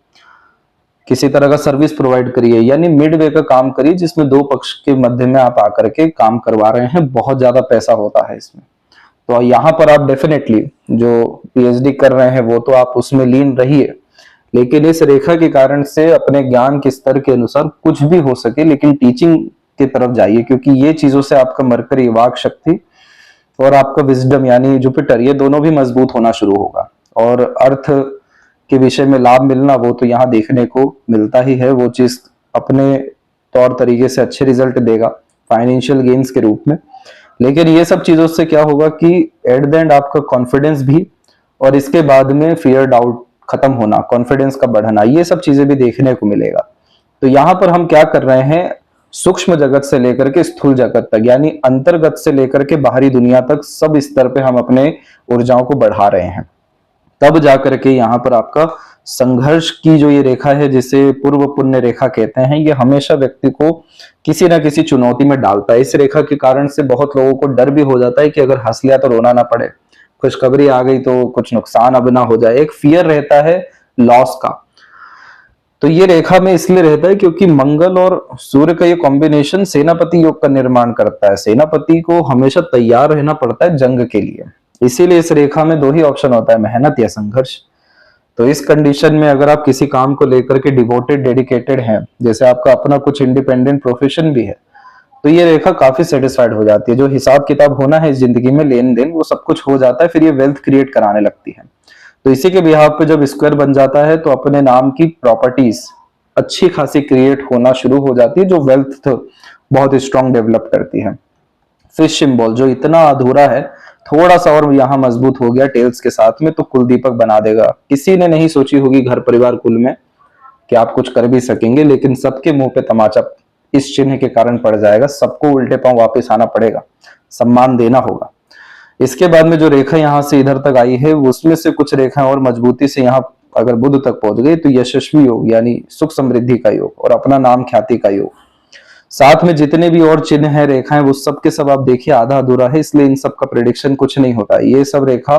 किसी तरह का सर्विस प्रोवाइड करिए, यानी मिड वे का काम करिए जिसमें दो पक्ष के मध्य में आप आकर के काम करवा रहे हैं। बहुत ज्यादा पैसा होता है इसमें। तो यहाँ पर आप डेफिनेटली जो पीएचडी कर रहे हैं वो तो आप उसमें लीन रहिए, लेकिन इस रेखा के कारण से अपने ज्ञान के स्तर के अनुसार कुछ भी हो सके लेकिन टीचिंग की तरफ जाइए, क्योंकि ये चीजों से आपका मरकरी, वाक शक्ति और आपका विजडम यानी जुपिटर, ये दोनों भी मजबूत होना शुरू होगा। और अर्थ के विषय में लाभ मिलना वो तो यहाँ देखने को मिलता ही है। वो चीज अपने तौर तरीके से अच्छे रिजल्ट देगा फाइनेंशियल गेन्स के रूप में। लेकिन ये सब चीजों से क्या होगा कि एट द एंड आपका कॉन्फिडेंस भी और इसके बाद में फियर, डाउट खत्म होना, कॉन्फिडेंस का बढ़ना, ये सब चीजें भी देखने को मिलेगा। तो यहाँ पर हम क्या कर रहे हैं, सूक्ष्म जगत से लेकर के स्थूल जगत तक, यानी अंतर्गत से लेकर के बाहरी दुनिया तक, सब स्तर पे हम अपने ऊर्जाओं को बढ़ा रहे हैं। तब जाकर के यहाँ पर आपका संघर्ष की जो ये रेखा है, जिसे पूर्व पुण्य रेखा कहते हैं, ये हमेशा व्यक्ति को किसी ना किसी चुनौती में डालता है। इस रेखा के कारण से बहुत लोगों को डर भी हो जाता है कि अगर हंस लिया तो रोना ना पड़े, खुशखबरी आ गई तो कुछ नुकसान अब ना हो जाए, एक फियर रहता है लॉस का। तो ये रेखा में इसलिए रहता है क्योंकि मंगल और सूर्य का ये कॉम्बिनेशन सेनापति योग का निर्माण करता है। सेनापति को हमेशा तैयार रहना पड़ता है जंग के लिए। इसीलिए इस रेखा में दो ही ऑप्शन होता है, मेहनत या संघर्ष। तो इस कंडीशन में अगर आप किसी काम को लेकर के डिवोटेड, डेडिकेटेड हैं, जैसे आपका अपना कुछ इंडिपेंडेंट प्रोफेशन भी है, तो ये रेखा काफी सेटिस्फाइड हो जाती है। जो हिसाब किताब होना है इस जिंदगी में, लेन देन, वो सब कुछ हो जाता है। फिर ये वेल्थ क्रिएट कराने लगती है। तो इसी के बिहाफ पे जब स्क्वायर बन जाता है तो अपने नाम की प्रॉपर्टीज अच्छी खासी क्रिएट होना शुरू हो जाती है, जो वेल्थ बहुत स्ट्रांग डेवलप करती है। फिश सिंबल जो इतना अधूरा है, थोड़ा सा और यहाँ मजबूत हो गया टेल्स के साथ में तो कुल दीपक बना देगा। किसी ने नहीं सोची होगी घर परिवार कुल में कि आप कुछ कर भी सकेंगे, लेकिन सबके मुंह पे तमाचा इस चिन्ह के कारण पड़ जाएगा। सबको उल्टे पांव वापस आना पड़ेगा, सम्मान देना होगा। इसके बाद में जो रेखा यहाँ से इधर तक आई है, उसमें से कुछ रेखाएं और मजबूती से यहाँ अगर बुध तक पहुंच गई तो यशस्वी योग यानी सुख समृद्धि का योग और अपना नाम ख्याति का योग। साथ में जितने भी और चिन्ह है, रेखाएं, वो सब के सब आप देखिए आधा अधूरा है, इसलिए इन सब का प्रेडिक्शन कुछ नहीं होता। ये सब रेखा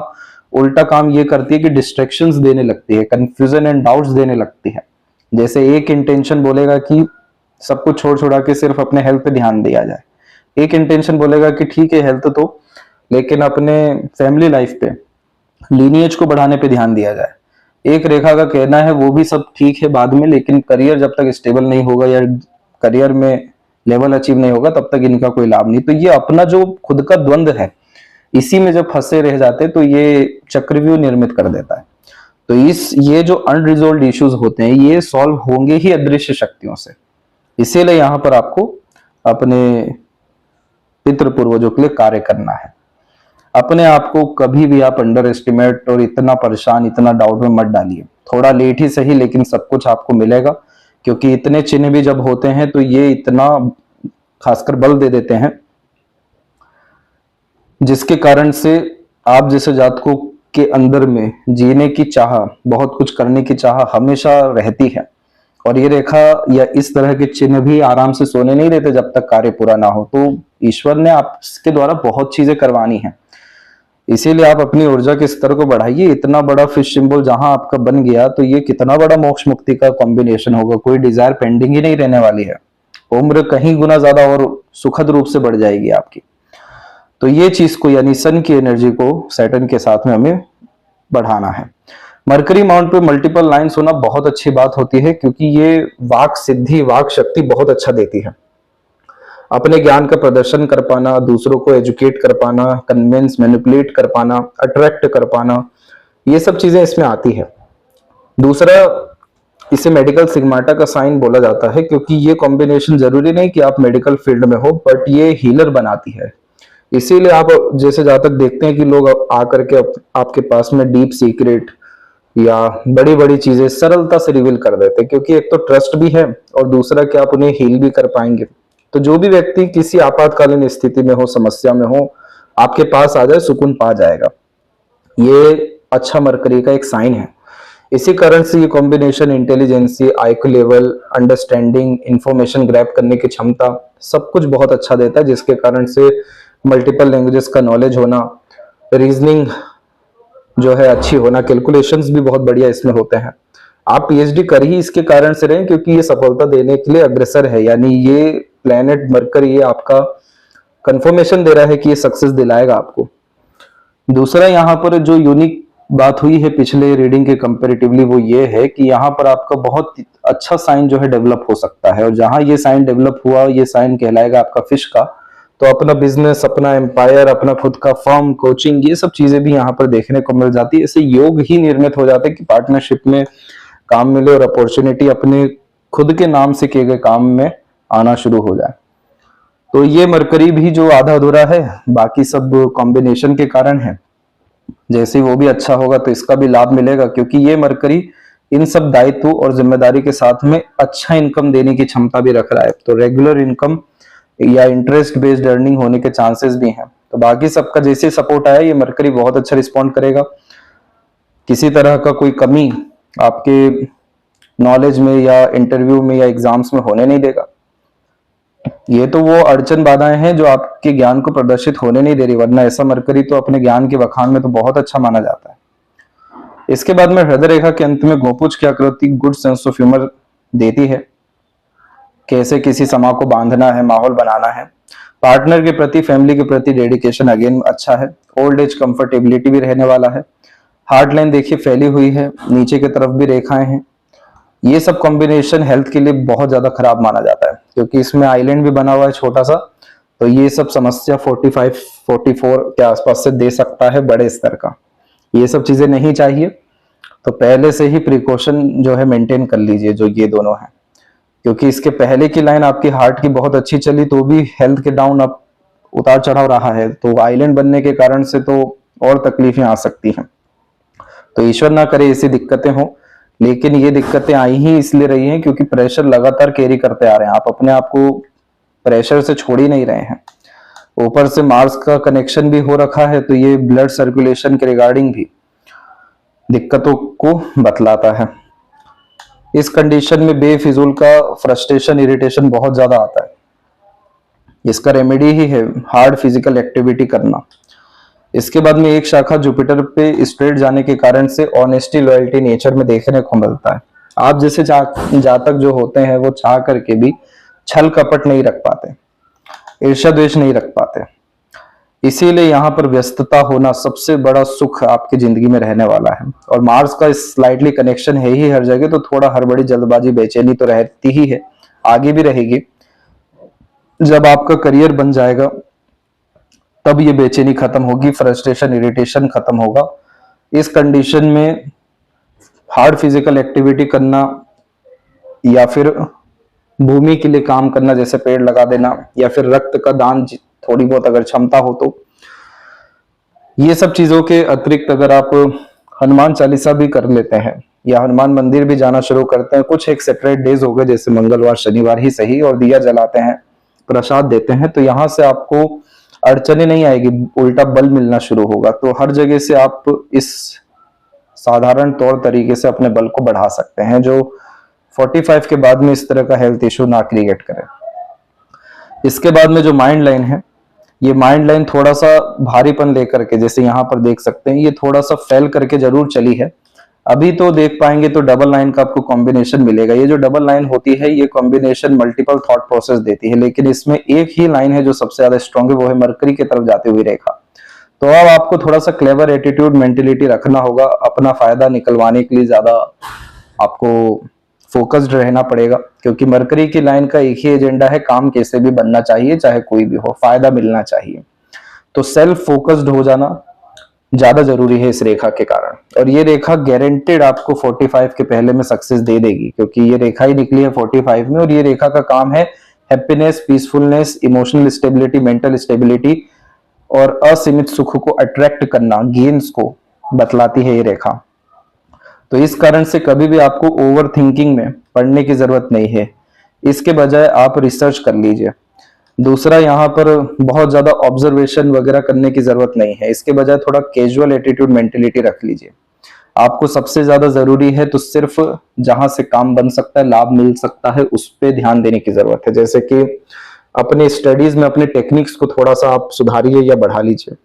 उल्टा काम ये करती है कि डिस्ट्रैक्शंस देने लगती है, कंफ्यूजन एंड डाउट्स देने लगती है। जैसे एक इंटेंशन बोलेगा कि सब कुछ छोड़ छुड़ा के सिर्फ अपने हेल्थ पे ध्यान दिया जाए, एक इंटेंशन बोलेगा कि ठीक है हेल्थ तो, लेकिन अपने फैमिली लाइफ पे, लीनिएज को बढ़ाने पे ध्यान दिया जाए। एक रेखा का कहना है वो भी सब ठीक है बाद में, लेकिन करियर जब तक स्टेबल नहीं होगा या करियर में लेवल अचीव नहीं होगा तब तक इनका कोई लाभ नहीं। तो ये अपना जो खुद का द्वंद है, इसी में जब फंसे रह जाते तो ये चक्रव्यूह निर्मित कर देता है। तो ये जो अनरिजोल्व इश्यूज होते हैं ये सॉल्व होंगे ही अदृश्य शक्तियों से। इसीलिए यहाँ पर आपको अपने पितृ पूर्वजों के लिए कार्य करना है। अपने आप को कभी भी आप अंडर एस्टिमेट और इतना परेशान, इतना डाउट में मत डालिए। थोड़ा लेट ही सही, लेकिन सब कुछ आपको मिलेगा, क्योंकि इतने चिन्ह भी जब होते हैं तो ये इतना खासकर बल दे देते हैं, जिसके कारण से आप जैसे जात को के अंदर में जीने की चाह, बहुत कुछ करने की चाह हमेशा रहती है। और ये रेखा या इस तरह के चिन्ह भी आराम से सोने नहीं देते जब तक कार्य पूरा ना हो। तो ईश्वर ने आपके द्वारा बहुत चीजें करवानी है, इसीलिए आप अपनी ऊर्जा के स्तर को बढ़ाइए। इतना बड़ा फिश सिंबल जहां आपका बन गया तो ये कितना बड़ा मोक्ष मुक्ति का कॉम्बिनेशन होगा, कोई डिजायर पेंडिंग ही नहीं रहने वाली है, उम्र कहीं गुना ज्यादा और सुखद रूप से बढ़ जाएगी आपकी। तो ये चीज को यानी सन की एनर्जी को सैटर्न के साथ में हमें बढ़ाना है। मरकरी माउंट पे मल्टीपल लाइन्स होना बहुत अच्छी बात होती है, क्योंकि ये वाक सिद्धि, वाक शक्ति बहुत अच्छा देती है। अपने ज्ञान का प्रदर्शन कर पाना, दूसरों को एजुकेट कर पाना, कन्विंस मैनिपुलेट कर पाना, अट्रैक्ट कर पाना, ये सब चीजें इसमें आती है। दूसरा, इसे मेडिकल सिग्माटा का साइन बोला जाता है, क्योंकि ये कॉम्बिनेशन जरूरी नहीं कि आप मेडिकल फील्ड में हो, बट ये हीलर बनाती है। इसीलिए आप जैसे जहां तक देखते हैं कि लोग आकर के आपके पास में डीप सीक्रेट या बड़ी बड़ी चीजें सरलता से रिवील कर देते हैं, क्योंकि एक तो ट्रस्ट भी है और दूसरा कि आप उन्हें हील भी कर पाएंगे। तो जो भी व्यक्ति किसी आपातकालीन स्थिति में हो, समस्या में हो, आपके पास आ जाए, सुकून पा जाएगा। ये अच्छा मरकरी का एक साइन है। इसी कारण से ये combination intelligency, IQ level, understanding, information grab करने की क्षमता, सब कुछ बहुत अच्छा देता है, जिसके कारण से मल्टीपल लैंग्वेजेस का नॉलेज होना, रीजनिंग जो है अच्छी होना, कैलकुलेशंस भी बहुत बढ़िया इसमें होते हैं। आप पीएचडी कर ही इसके कारण से रहे, क्योंकि ये सफलता देने के लिए अग्रसर है। यानी ये प्लेनेट मरकरी ये आपका कंफर्मेशन दे रहा है कि ये सक्सेस दिलाएगा आपको। दूसरा, यहाँ पर जो यूनिक बात हुई है पिछले रीडिंग के कंपैरेटिवली, वो ये है कि यहाँ पर आपका बहुत अच्छा साइन जो है डेवलप हो सकता है। और जहां ये साइन डेवलप हुआ, ये साइन कहलाएगा आपका फिश का। तो अपना बिजनेस, अपना एम्पायर, अपना खुद का फर्म, कोचिंग, ये सब चीजें भी यहाँ पर देखने को मिल जाती है। इससे योग ही निर्मित हो जाते हैं कि पार्टनरशिप में काम मिले और अपॉर्चुनिटी अपने खुद के नाम से किए गए काम में आना शुरू हो जाए। तो ये मरकरी भी जो आधा अधूरा है, बाकी सब कॉम्बिनेशन के कारण है। जैसे वो भी अच्छा होगा तो इसका भी लाभ मिलेगा, क्योंकि ये मरकरी इन सब दायित्व और जिम्मेदारी के साथ में अच्छा इनकम देने की क्षमता भी रख रहा है। तो रेगुलर इनकम या इंटरेस्ट बेस्ड अर्निंग होने के चांसेस भी हैं। तो बाकी सबका जैसे सपोर्ट आया, ये मरकरी बहुत अच्छा रिस्पॉन्ड करेगा। किसी तरह का कोई कमी आपके नॉलेज में या इंटरव्यू में या एग्जाम्स में होने नहीं देगा। ये तो वो अड़चन बाधाएं हैं जो आपके ज्ञान को प्रदर्शित होने नहीं दे रही, वरना ऐसा मरकरी तो अपने ज्ञान के बखान में तो बहुत अच्छा माना जाता है। इसके बाद में हृदय रेखा के अंत में गोपुच की आकृति गुड सेंस ऑफ ह्यूमर देती है, कैसे किसी समा को बांधना है, माहौल बनाना है। पार्टनर के प्रति, फैमिली के प्रति डेडिकेशन अगेन अच्छा है। ओल्ड एज कंफर्टेबिलिटी भी रहने वाला है। हार्ट लाइन देखिए फैली हुई है, नीचे की तरफ भी रेखाएं हैं। ये सब कॉम्बिनेशन हेल्थ के लिए बहुत ज्यादा खराब माना जाता है, क्योंकि इसमें आइलैंड भी बना हुआ है छोटा सा। तो ये सब समस्या 45-44 के आसपास से दे सकता है, बड़े स्तर का। ये सब चीजें नहीं चाहिए, तो पहले से ही प्रिकॉशन जो है मेंटेन कर लीजिए, जो ये दोनों हैं। क्योंकि इसके पहले की लाइन आपकी हार्ट की बहुत अच्छी चली, तो भी हेल्थ के डाउन अप उतार चढ़ाव रहा है। तो आइलैंड बनने के कारण से तो और तकलीफें आ सकती हैं। तो ईश्वर ना करे ऐसी दिक्कतें हो, लेकिन ये दिक्कतें आई ही इसलिए रही हैं क्योंकि प्रेशर लगातार कैरी करते आ रहे हैं। आप अपने आप को प्रेशर से छोड़ ही नहीं रहे हैं। ऊपर से मार्स का कनेक्शन भी हो रखा है, तो ये ब्लड सर्कुलेशन के रिगार्डिंग भी दिक्कतों को बतलाता है। इस कंडीशन में बेफिजूल का फ्रस्ट्रेशन, इरिटेशन बहुत ज्यादा आता है। इसका रेमेडी ही है हार्ड फिजिकल एक्टिविटी करना। इसके बाद में एक शाखा जुपिटर पे स्ट्रेट जाने के कारण से ऑनेस्टी, लॉयल्टी नेचर में देखने को मिलता है। आप जैसे जातक जो होते हैं वो चाह करके भी छल कपट नहीं रख पाते, ईर्ष्या द्वेष नहीं रख पाते। इसीलिए यहाँ पर व्यस्तता होना सबसे बड़ा सुख आपकी जिंदगी में रहने वाला है। और मार्स का स्लाइटली कनेक्शन है ही हर जगह, तो थोड़ा हड़बड़ी, जल्दबाजी, बेचैनी तो रहती ही है, आगे भी रहेगी। जब आपका करियर बन जाएगा तब ये बेचैनी खत्म होगी, फ्रस्ट्रेशन, इरिटेशन खत्म होगा। इस कंडीशन में हार्ड फिजिकल एक्टिविटी करना या फिर भूमि के लिए काम करना, जैसे पेड़ लगा देना, या फिर रक्त का दान थोड़ी बहुत अगर क्षमता हो तो, ये सब चीजों के अतिरिक्त अगर आप हनुमान चालीसा भी कर लेते हैं या हनुमान मंदिर भी जाना शुरू करते हैं, कुछ एक सेपरेट डेज हो गए, जैसे मंगलवार, शनिवार ही सही, और दिया जलाते हैं, प्रसाद देते हैं, तो यहाँ से आपको अड़चने नहीं आएगी, उल्टा बल मिलना शुरू होगा। तो हर जगह से आप इस साधारण तौर तरीके से अपने बल को बढ़ा सकते हैं, जो 45 के बाद में इस तरह का हेल्थ इशू ना क्रिएट करे। इसके बाद में जो माइंड लाइन है, ये माइंड लाइन थोड़ा सा भारीपन लेकर के, जैसे यहाँ पर देख सकते हैं, ये थोड़ा सा फैल करके जरूर चली है। अभी तो देख पाएंगे तो डबल लाइन का आपको कॉम्बिनेशन मिलेगा। ये जो डबल लाइन होती है, ये कॉम्बिनेशन मल्टीपल थॉट प्रोसेस देती है, लेकिन इसमें एक ही लाइन है जो सबसे ज्यादा स्ट्रॉन्ग है, वो है मरकरी की तरफ जाती हुई रेखा। तो अब आपको थोड़ा सा क्लेवर एटीट्यूड, मेंटेलिटी रखना होगा, अपना फायदा निकलवाने के लिए ज्यादा आपको फोकस्ड रहना पड़ेगा, क्योंकि मरकरी की लाइन का एक ही एजेंडा है, काम कैसे भी बनना चाहिए, चाहे कोई भी हो, फायदा मिलना चाहिए। तो सेल्फ फोकस्ड हो जाना ज्यादा जरूरी है इस रेखा के कारण। और ये रेखा गारंटेड आपको 45 के पहले में सक्सेस दे देगी, क्योंकि ये रेखा ही निकली है 45 में, और ये रेखा का काम है happiness, peacefulness, emotional stability, mental stability और असीमित सुख को अट्रैक्ट करना, गेन्स को बतलाती है ये रेखा। तो इस कारण से कभी भी आपको ओवर थिंकिंग में पड़ने की जरूरत नहीं है, इसके बजाय आप रिसर्च कर लीजिए। दूसरा, यहाँ पर बहुत ज्यादा ऑब्जर्वेशन वगैरह करने की जरूरत नहीं है, इसके बजाय थोड़ा कैजुअल एटीट्यूड, मेंटेलिटी रख लीजिए। आपको सबसे ज्यादा जरूरी है तो सिर्फ जहां से काम बन सकता है, लाभ मिल सकता है, उस पर ध्यान देने की जरूरत है। जैसे कि अपने स्टडीज में अपने टेक्निक्स को थोड़ा सा आप सुधारिए या बढ़ा लीजिए।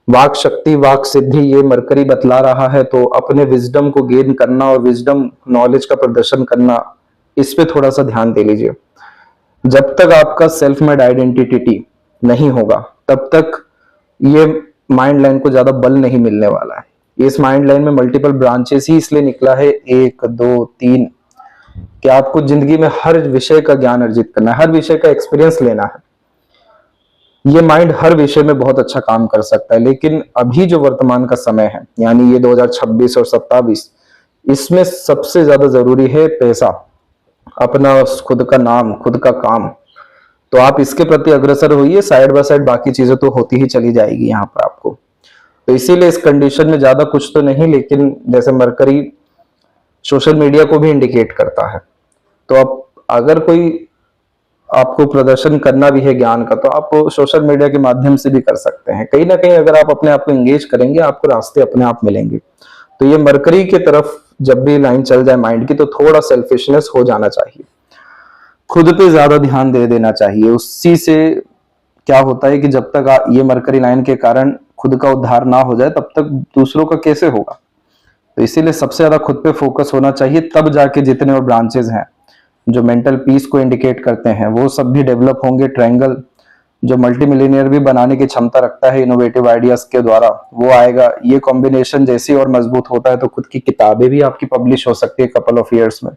वाक शक्ति, वाक सिद्धि, ये मरकरी बतला रहा है, तो अपने विजडम को गेन करना और विजडम नॉलेज का प्रदर्शन करना, इस पे थोड़ा सा ध्यान दे लीजिए। जब तक आपका सेल्फ मेड आइडेंटिटी नहीं होगा, तब तक ये माइंड लाइन को ज्यादा बल नहीं मिलने वाला है। इस माइंड लाइन में मल्टीपल ब्रांचेस ही इसलिए निकला है, 1 2 3, कि आपको जिंदगी में हर विषय का ज्ञान अर्जित करना है, हर विषय का एक्सपीरियंस लेना है। ये माइंड हर विषय में बहुत अच्छा काम कर सकता है, लेकिन अभी जो वर्तमान का समय है, यानी ये 2026 और 27, इसमें सबसे ज्यादा जरूरी है पैसा, अपना खुद का नाम, खुद का काम। तो आप इसके प्रति अग्रसर होइए, साइड बाय साइड बाकी चीजें तो होती ही चली जाएगी यहाँ पर आपको। तो इसीलिए इस कंडीशन में ज्यादा कुछ तो नहीं, लेकिन जैसे मरकरी सोशल मीडिया को भी इंडिकेट करता है, तो अब अगर कोई आपको प्रदर्शन करना भी है ज्ञान का, तो आप सोशल मीडिया के माध्यम से भी कर सकते हैं। कहीं ना कहीं अगर आप अपने आप को एंगेज करेंगे, आपको रास्ते अपने आप मिलेंगे। तो ये मरकरी की तरफ जब भी लाइन चल जाए माइंड की, तो थोड़ा सेल्फिशनेस हो जाना चाहिए, खुद पे ज्यादा ध्यान दे देना चाहिए। उसी से क्या होता है कि जब तक ये मरकरी लाइन के कारण खुद का उद्धार ना हो जाए, तब तक दूसरों का कैसे होगा। तो इसीलिए सबसे ज्यादा खुद पे फोकस होना चाहिए, तब जाके जितने और ब्रांचेस हैं जो मेंटल पीस को इंडिकेट करते हैं, वो सब भी डेवलप होंगे। ट्रायंगल जो मल्टी मिलियनियर भी बनाने की क्षमता रखता है इनोवेटिव आइडियाज के द्वारा, वो आएगा। ये कॉम्बिनेशन जैसे और मजबूत होता है, तो खुद की किताबें भी आपकी पब्लिश हो सकती है कपल ऑफ ईयर्स में।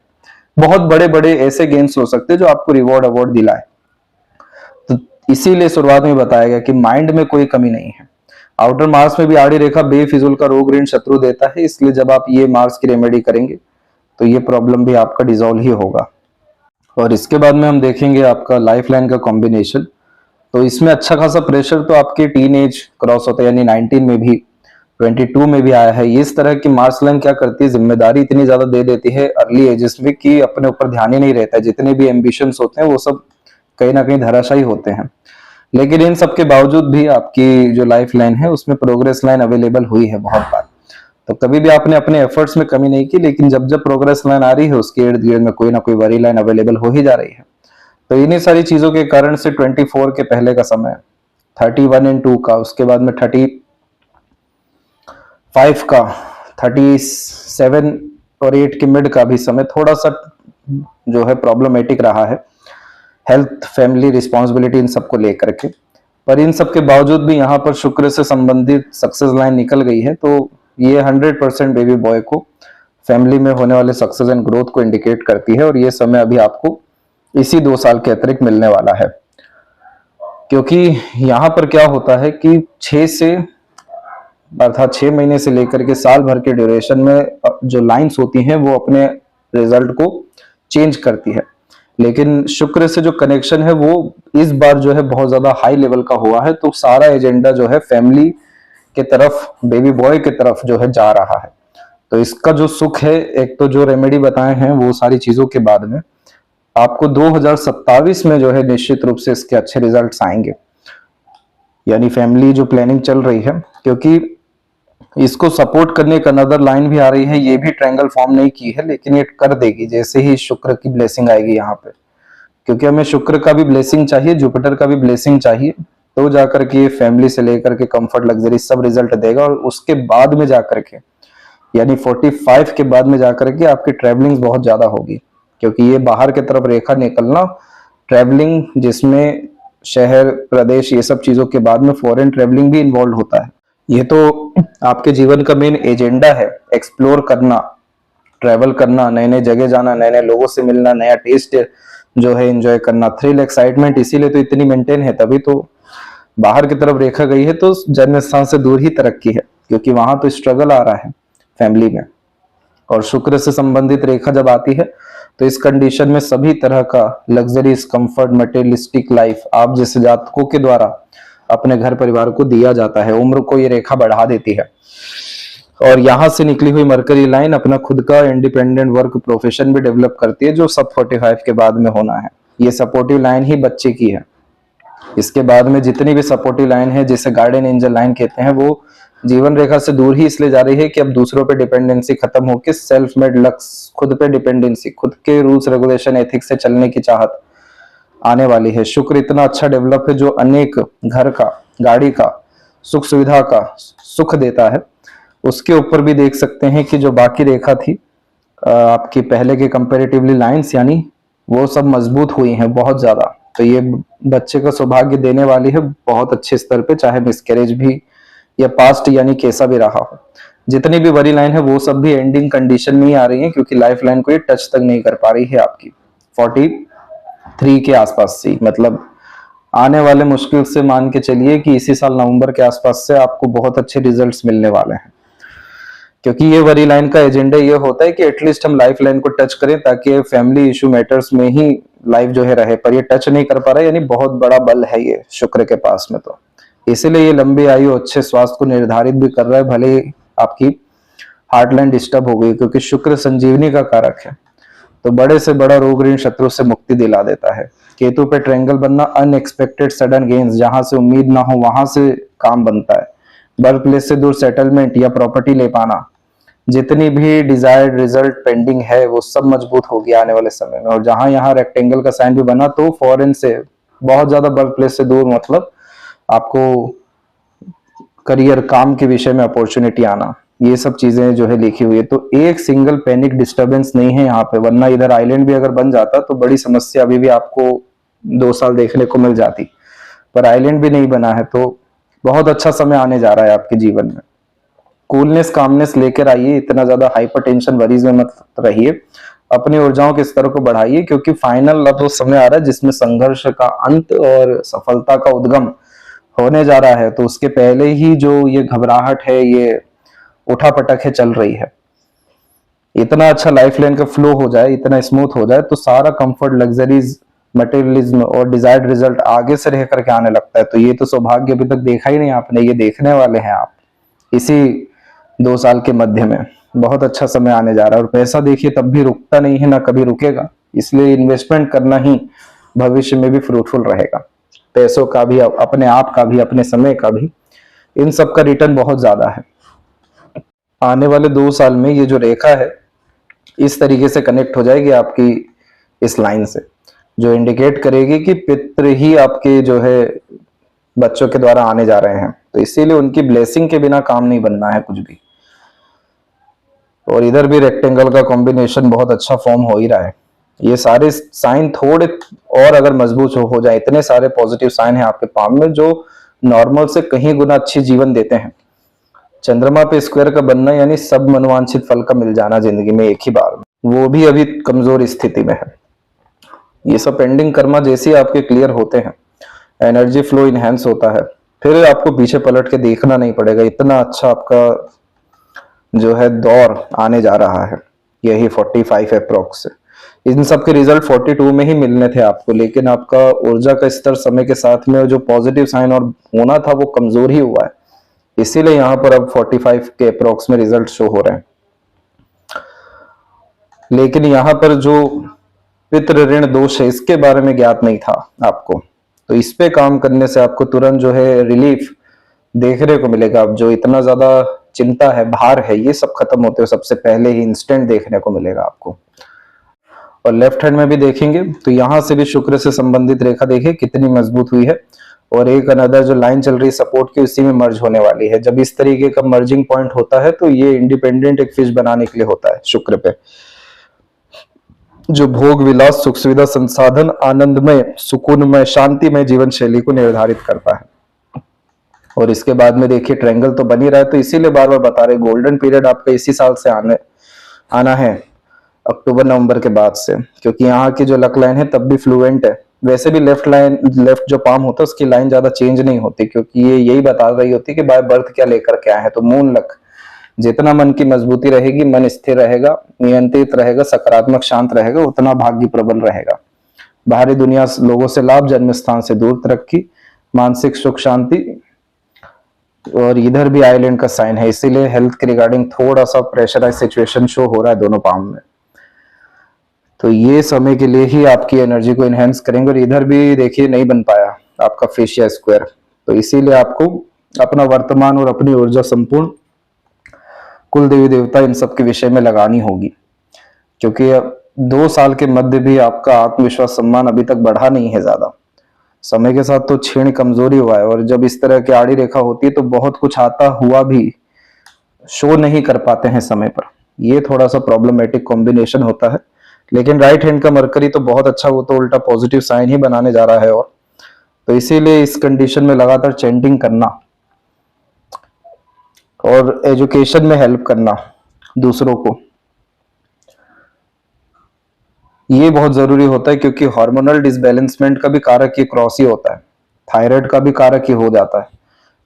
बहुत बड़े बड़े ऐसे गेम्स हो सकते हैं जो आपको रिवॉर्ड अवार्ड दिलाए। तो इसीलिए शुरुआत में बताया गया कि माइंड में कोई कमी नहीं है। आउटर मार्स में भी आड़ी रेखा बेफिजूल का रोग ऋण शत्रु देता है, इसलिए जब आप ये मार्स की रेमेडी करेंगे तो ये प्रॉब्लम भी आपका डिसॉल्व ही होगा। और इसके बाद में हम देखेंगे आपका लाइफ लाइन का कॉम्बिनेशन। तो इसमें अच्छा खासा प्रेशर तो आपके टीन एज क्रॉस होता है, यानी 19 में भी, 22 में भी आया है। इस तरह की मार्स लाइन क्या करती है, जिम्मेदारी इतनी ज्यादा दे देती है अर्ली एजेस में कि अपने ऊपर ध्यान ही नहीं रहता है। जितने भी एम्बिशंस होते हैं वो सब कहीं ना कहीं धराशायी होते हैं। लेकिन इन सब के बावजूद भी आपकी जो लाइफ लाइन है उसमें प्रोग्रेस लाइन अवेलेबल हुई है बहुत बार। तो कभी भी आपने अपने एफर्ट्स में कमी नहीं की, लेकिन जब जब प्रोग्रेस लाइन आ रही है उसके इर्द गिर्द में कोई ना कोई वरी लाइन अवेलेबल हो ही जा रही है। तो इन्हीं सारी चीजों के कारण से 24 के पहले का समय, 31 और 2 का, उसके बाद में 35 का, 37 और 8 के मिड का भी समय थोड़ा सा जो है प्रॉब्लमेटिक रहा है, हेल्थ, फैमिली, रिस्पॉन्सिबिलिटी, इन सबको लेकर के। पर इन सब के बावजूद भी यहाँ पर शुक्र से संबंधित सक्सेस लाइन निकल गई है, तो ये 100% बेबी बॉय को, फैमिली में होने वाले सक्सेस एंड ग्रोथ को इंडिकेट करती है। और ये समय अभी आपको इसी 2 साल के अतिरिक्त मिलने वाला है, क्योंकि यहाँ पर क्या होता है कि 6 महीने से लेकर के साल भर के ड्यूरेशन में जो लाइंस होती हैं वो अपने रिजल्ट को चेंज करती है। लेकिन शुक्र से जो कनेक्शन है वो इस बार जो है बहुत ज्यादा हाई लेवल का हुआ है, तो सारा एजेंडा जो है फैमिली के तरफ, बेबी बॉय के तरफ जो है जा रहा है। तो इसका जो सुख है, एक तो जो रेमेडी बताए हैं वो सारी चीजों के बाद में आपको 2027 में जो है निश्चित रूप से इसके अच्छे रिजल्ट्स आएंगे। यानी फैमिली जो प्लानिंग चल रही है, क्योंकि इसको सपोर्ट करने का अनदर लाइन भी आ रही है। ये भी ट्रायंगल फॉर्म नहीं की है, लेकिन ये कर देगी जैसे ही शुक्र की ब्लेसिंग आएगी यहाँ पे, क्योंकि हमें शुक्र का भी ब्लेसिंग चाहिए, जुपिटर का भी ब्लेसिंग चाहिए, तो जाकर के फैमिली से लेकर के कंफर्ट लग्जरी सब रिजल्ट देगा। और उसके बाद में जाकर के यानी 45 के बाद में जाकर के आपकी ट्रैवलिंग बहुत ज्यादा होगी, क्योंकि ये बाहर की तरफ रेखा निकलना ट्रैवलिंग, जिसमें शहर प्रदेश ये सब चीजों के बाद में फॉरेन ट्रैवलिंग भी इन्वॉल्व होता है। ये तो आपके जीवन का मेन एजेंडा है, एक्सप्लोर करना, ट्रैवल करना, नए नए जगह जाना, नए नए लोगों से मिलना, नया टेस्ट जो है एंजॉय करना, थ्रिल एक्साइटमेंट, इसीलिए तो इतनी मेंटेन है। तभी तो बाहर की तरफ रेखा गई है तो जन्म स्थान से दूर ही तरक्की है, क्योंकि वहां तो स्ट्रगल आ रहा है फैमिली में। और शुक्र से संबंधित रेखा जब आती है तो इस कंडीशन में सभी तरह का लग्जरीज, कंफर्ट, मटेरियलिस्टिक लाइफ आप जैसे जातकों के द्वारा अपने घर परिवार को दिया जाता है। उम्र को ये रेखा बढ़ा देती है। और यहां से निकली हुई मरकरी लाइन अपना खुद का इंडिपेंडेंट वर्क प्रोफेशन भी डेवलप करती है, जो सब 45 के बाद में होना है। ये सपोर्टिव लाइन ही बच्चे की है। इसके बाद में जितनी भी सपोर्टिव लाइन है, जिसे गार्डियन एंजल लाइन कहते हैं, वो जीवन रेखा से दूर ही इसलिए जा रही है कि अब दूसरों पे डिपेंडेंसी खत्म होकर सेल्फ मेड लक्स, खुद पे डिपेंडेंसी, खुद के रूल्स रेगुलेशन एथिक्स से चलने की चाहत आने वाली है। शुक्र इतना अच्छा डेवलप है जो अनेक घर का, गाड़ी का, सुख सुविधा का सुख देता है। उसके ऊपर भी देख सकते हैं कि जो बाकी रेखा थी आपकी पहले के कंपैरेटिवली लाइंस, यानी वो सब मजबूत हुई हैं बहुत ज्यादा। तो ये बच्चे का सौभाग्य देने वाली है बहुत अच्छे स्तर पे, चाहे मिसकैरेज भी या पास्ट यानी कैसा भी रहा हो। जितनी भी बड़ी लाइन है वो सब भी एंडिंग कंडीशन में ही आ रही है, क्योंकि लाइफ लाइन को ये टच तक नहीं कर पा रही है आपकी 43 के आसपास से। मतलब आने वाले मुश्किल से मान के चलिए कि इसी साल नवंबर के आसपास से आपको बहुत अच्छे रिजल्ट्स मिलने वाले हैं, क्योंकि ये वरी लाइन का एजेंडा ये होता है कि एटलीस्ट हम लाइफ लाइन को टच करें, ताकि फैमिली इशू मैटर्स में ही लाइफ जो है रहे। पर ये टच नहीं कर पा रहा है, यानी बहुत बड़ा बल है ये शुक्र के पास में, तो इसीलिए ये लंबी आयु, अच्छे स्वास्थ्य को निर्धारित भी कर रहा है। भले ही आपकी हार्टलाइन डिस्टर्ब हो गई, क्योंकि शुक्र संजीवनी का कारक है, तो बड़े से बड़ा रोग ऋण शत्रु से मुक्ति दिला देता है। केतु पे ट्रायंगल बनना अनएक्सपेक्टेड सडन गेन्स, जहां से उम्मीद ना हो वहां से काम बनता है। बर्थ प्लेस से दूर सेटलमेंट या प्रॉपर्टी ले पाना, जितनी भी डिजायर्ड रिजल्ट पेंडिंग है वो सब मजबूत होगी आने वाले समय में। और जहां यहाँ रेक्टेंगल का साइन भी बना, तो फॉरेन से बहुत ज्यादा बर्थ प्लेस से दूर, मतलब आपको करियर, काम के विषय में अपॉर्चुनिटी आना, ये सब चीजें जो है लिखी हुई है। तो एक सिंगल पैनिक डिस्टर्बेंस नहीं है यहाँ पे, वरना इधर आइलैंड भी अगर बन जाता तो बड़ी समस्या अभी भी आपको 2 साल देखने को मिल जाती। पर आइलैंड भी नहीं बना है, तो बहुत अच्छा समय आने जा रहा है आपके जीवन में। कूलनेस, कामनेस लेकर आइए, इतना ज्यादा हाइपर टेंशन वरीज में मत रहिए, अपनी ऊर्जाओं के स्तर को बढ़ाइए, क्योंकि फाइनल अब वो समय आ रहा है जिसमें संघर्ष का अंत और सफलता का उद्गम होने जा रहा है। तो उसके पहले ही जो ये घबराहट है, ये उठापटक है चल रही है, इतना अच्छा लाइफ लाइन का फ्लो हो जाए, इतना स्मूथ हो जाए, तो सारा कंफर्ट, लग्जरीज, मटेरियलिज्म और डिजायर्ड रिजल्ट आगे से रह करके आने लगता है। तो ये तो सौभाग्य अभी तक देखा ही नहीं आपने, ये देखने वाले हैं आप इसी 2 साल के मध्य में। बहुत अच्छा समय आने जा रहा है। और पैसा देखिए तब भी रुकता नहीं है, ना कभी रुकेगा, इसलिए इन्वेस्टमेंट करना ही भविष्य में भी फ्रूटफुल रहेगा। पैसों का भी, अपने आप का भी, अपने समय का भी, इन सब का रिटर्न बहुत ज्यादा है। आने वाले 2 साल में ये जो रेखा है इस तरीके से कनेक्ट हो जाएगी आपकी इस लाइन से, जो इंडिकेट करेगी कि पितृ ही आपके जो है बच्चों के द्वारा आने जा रहे हैं। तो इसीलिए उनकी ब्लेसिंग के बिना काम नहीं बनना है कुछ भी। और इधर भी रेक्टेंगल का कॉम्बिनेशन बहुत अच्छा फॉर्म हो ही रहा है। ये सारे साइन थोड़े और अगर मजबूत हो जाए, इतने सारे पॉजिटिव साइन है आपके पाम में जो नॉर्मल से कहीं गुना अच्छी जीवन देते हैं। चंद्रमा पे स्क्वायर का बनना, यानी सब मनोवांछित फल का मिल जाना जिंदगी में एक ही बार में, वो भी अभी कमजोर स्थिति में है। ये सब पेंडिंग कर्मा जैसे ही आपके क्लियर होते हैं, एनर्जी फ्लो इनहेंस होता है, फिर आपको पीछे पलट के देखना नहीं पड़ेगा। इतना अच्छा आपका जो है दौर आने जा रहा है, यही 45 अप्रोक्स से। इन सब के रिजल्ट 42 में ही मिलने थे आपको, लेकिन आपका ऊर्जा का स्तर समय के साथ में जो पॉजिटिव साइन और होना था वो कमजोर ही हुआ है, इसीलिए यहाँ पर अब 45 के अप्रोक्स में रिजल्ट शो हो रहे हैं। लेकिन यहाँ पर जो पितृ ऋण दोष है इसके बारे में ज्ञात नहीं था आपको, तो इस पे काम करने से आपको तुरंत जो है रिलीफ देखने को मिलेगा। अब जो इतना ज्यादा चिंता है, भार है, ये सब खत्म होते हुए सबसे पहले ही इंस्टेंट देखने को मिलेगा आपको। और लेफ्ट हैंड में भी देखेंगे तो यहां से भी शुक्र से संबंधित रेखा देखिए कितनी मजबूत हुई है, और एक अनदर जो लाइन चल रही है सपोर्ट की, उसी में मर्ज होने वाली है। जब इस तरीके का मर्जिंग पॉइंट होता है तो ये इंडिपेंडेंट एक फिश बनाने के लिए होता है शुक्र पे, जो भोग विलास, सुख सुविधा, संसाधन, आनंदमय, सुकूनमय, शांतिमय जीवन शैली को निर्धारित करता है। और इसके बाद में देखिए ट्रायंगल तो बन ही रहा है, तो इसीलिए बार बार बता रहे गोल्डन पीरियड आपका इसी साल से आना है, अक्टूबर नवंबर के बाद से, क्योंकि यहाँ की जो लक लाइन है तब भी फ्लुएंट है। वैसे भी लेफ्ट जो पाम होता है उसकी लाइन ज्यादा चेंज नहीं होती, क्योंकि ये यही बता रही होती है कि बाय बर्थ क्या लेकर के आए हैं। तो मून लक, जितना मन की मजबूती रहेगी, मन स्थिर रहेगा, नियंत्रित रहेगा, सकारात्मक शांत रहेगा, उतना भाग्य प्रबल रहेगा। बाहरी दुनिया लोगों से लाभ, जन्म स्थान से दूर तरक्की, मानसिक सुख शांति। और इधर भी आइलैंड का साइन है, इसीलिए हेल्थ के रिगार्डिंग थोड़ा सा प्रेशराइज सिचुएशन शो हो रहा है दोनों पाम में। तो ये समय के लिए ही आपकी एनर्जी को इनहेंस करेंगे। और इधर भी देखिए नहीं बन पाया आपका फेशिया स्क्वायर, तो इसीलिए आपको अपना वर्तमान और अपनी ऊर्जा संपूर्ण कुल देवी देवता इन सब के विषय में लगानी होगी, क्योंकि 2 साल के मध्य भी आपका आत्मविश्वास सम्मान अभी तक बढ़ा नहीं है ज्यादा। समय के साथ तो क्षीण कमजोरी हुआ है, और जब इस तरह की आड़ी रेखा होती है तो बहुत कुछ आता हुआ भी शो नहीं कर पाते हैं समय पर। ये थोड़ा सा प्रॉब्लमेटिक कॉम्बिनेशन होता है। लेकिन राइट हैंड का मरकरी तो बहुत अच्छा, वो तो उल्टा पॉजिटिव साइन ही बनाने जा रहा है। और तो इसीलिए इस कंडीशन में लगातार चैंटिंग करना और एजुकेशन में हेल्प करना दूसरों को, ये बहुत जरूरी होता है, क्योंकि हार्मोनल डिसबैलेंसमेंट का भी कारक ये क्रॉस ही होता है, थायराइड का भी कारक ही हो जाता है।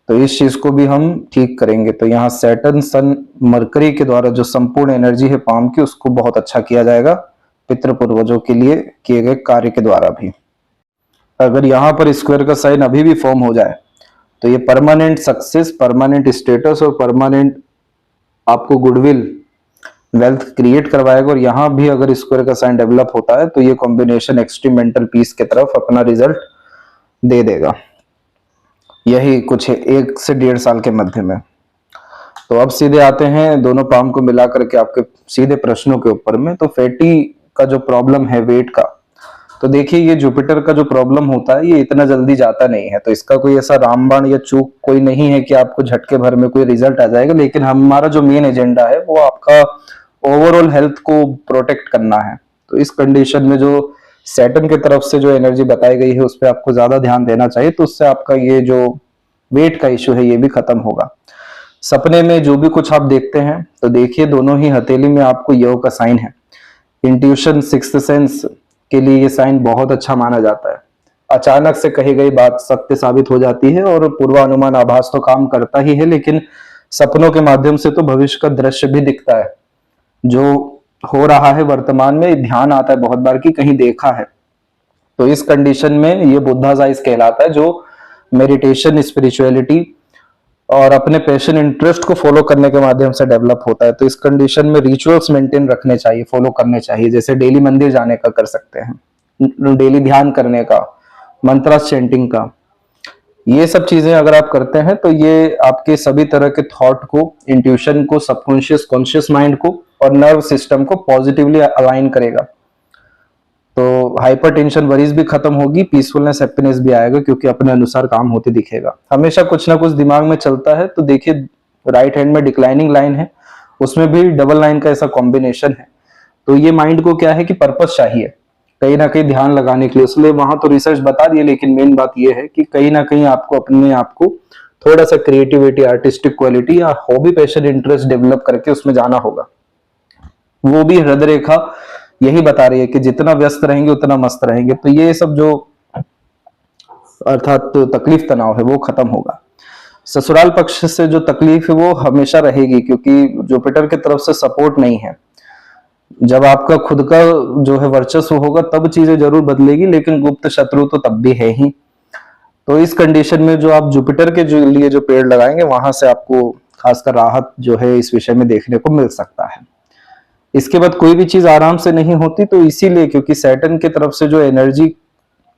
तो इस चीज को भी हम ठीक करेंगे। तो यहाँ सैटर्न सन मरकरी के द्वारा जो संपूर्ण एनर्जी है पाम की, उसको बहुत अच्छा किया जाएगा पितृ पूर्वजों के लिए किए गए कार्य के द्वारा भी। अगर यहाँ पर स्क्वायर का साइन अभी भी फॉर्म हो जाए तो ये परमानेंट सक्सेस, परमानेंट स्टेटस और परमानेंट आपको गुडविल, वेल्थ क्रिएट करवाएगा। और यहाँ भी अगर स्क्वायर का साइन डेवलप होता है तो ये कॉम्बिनेशन एक्सट्रीम मेंटल पीस के तरफ अपना रिजल्ट दे देगा। यही कुछ 1 से 1.5 साल के मध्य में। तो अब सीधे आते हैं दोनों पाम को मिला करके आपके सीधे प्रश्नों के ऊपर में। तो फैटी का जो प्रॉब्लम है वेट का, तो देखिए ये जुपिटर का जो प्रॉब्लम होता है ये इतना जल्दी जाता नहीं है। तो इसका कोई ऐसा रामबाण या चूक कोई नहीं है कि आपको झटके भर में कोई रिजल्ट आ जाएगा। लेकिन हमारा जो मेन एजेंडा है वो आपका ओवरऑल हेल्थ को प्रोटेक्ट करना है। तो इस कंडीशन में जो सैटर्न की तरफ से जो एनर्जी बताई गई है उस पर आपको ज्यादा ध्यान देना चाहिए, तो उससे आपका ये जो वेट का इश्यू है ये भी खत्म होगा। सपने में जो भी कुछ आप देखते हैं तो देखिए दोनों ही हथेली में आपको योग का साइन है। इंट्यूशन, सिक्स्थ सेंस के लिए ये साइन बहुत अच्छा माना जाता है। अचानक से कही गई बात सत्य साबित हो जाती है, और पूर्वानुमान आभास तो काम करता ही है, लेकिन सपनों के माध्यम से तो भविष्य का दृश्य भी दिखता है। जो हो रहा है वर्तमान में ध्यान आता है बहुत बार कि कहीं देखा है। तो इस कंडीशन में ये बुद्धा साइज कहलाता है, जो मेडिटेशन, स्पिरिचुअलिटी और अपने पैशन, इंटरेस्ट को फॉलो करने के माध्यम से डेवलप होता है। तो इस कंडीशन में रिचुअल्स मेंटेन रखने चाहिए, फॉलो करने चाहिए। जैसे डेली मंदिर जाने का कर सकते हैं, डेली ध्यान करने का, मंत्रा चैंटिंग का, ये सब चीजें अगर आप करते हैं तो ये आपके सभी तरह के थॉट को, इंट्यूशन को, सबकॉन्शियस, कॉन्शियस माइंड को और नर्व सिस्टम को पॉजिटिवली अलाइन करेगा। तो हाइपरटेंशन, वरीज भी खत्म होगी, पीसफुलनेस, हैप्पीनेस भी आएगा, क्योंकि अपने अनुसार काम होते दिखेगा। हमेशा कुछ ना कुछ दिमाग में चलता है। तो देखिए राइट हैंड में डिक्लाइनिंग लाइन है, उसमें भी डबल लाइन का ऐसा कॉम्बिनेशन है। तो ये माइंड को क्या है कि पर्पस चाहिए कहीं ना कहीं ध्यान लगाने के लिए, इसलिए वहां तो रिसर्च बता दिए। लेकिन मेन बात यह है कि कहीं ना कहीं आपको अपने आप को थोड़ा सा क्रिएटिविटी, आर्टिस्टिक क्वालिटी या हॉबी, पैशन, इंटरेस्ट डेवलप करके उसमें जाना होगा। वो भी हृदय रेखा यही बता रही है कि जितना व्यस्त रहेंगे उतना मस्त रहेंगे। तो ये सब जो अर्थात तो तकलीफ, तनाव है वो खत्म होगा। ससुराल पक्ष से जो तकलीफ है वो हमेशा रहेगी, क्योंकि जुपिटर की तरफ से सपोर्ट नहीं है। जब आपका खुद का जो है वर्चस्व होगा तब चीजें जरूर बदलेगी, लेकिन गुप्त शत्रु तो तब भी है ही। तो इस कंडीशन में जो आप जुपिटर के लिए जो पेड़ लगाएंगे वहां से आपको खासकर राहत जो है इस विषय में देखने को मिल सकता है। इसके बाद कोई भी चीज आराम से नहीं होती, तो इसीलिए क्योंकि सैटर्न की तरफ से जो एनर्जी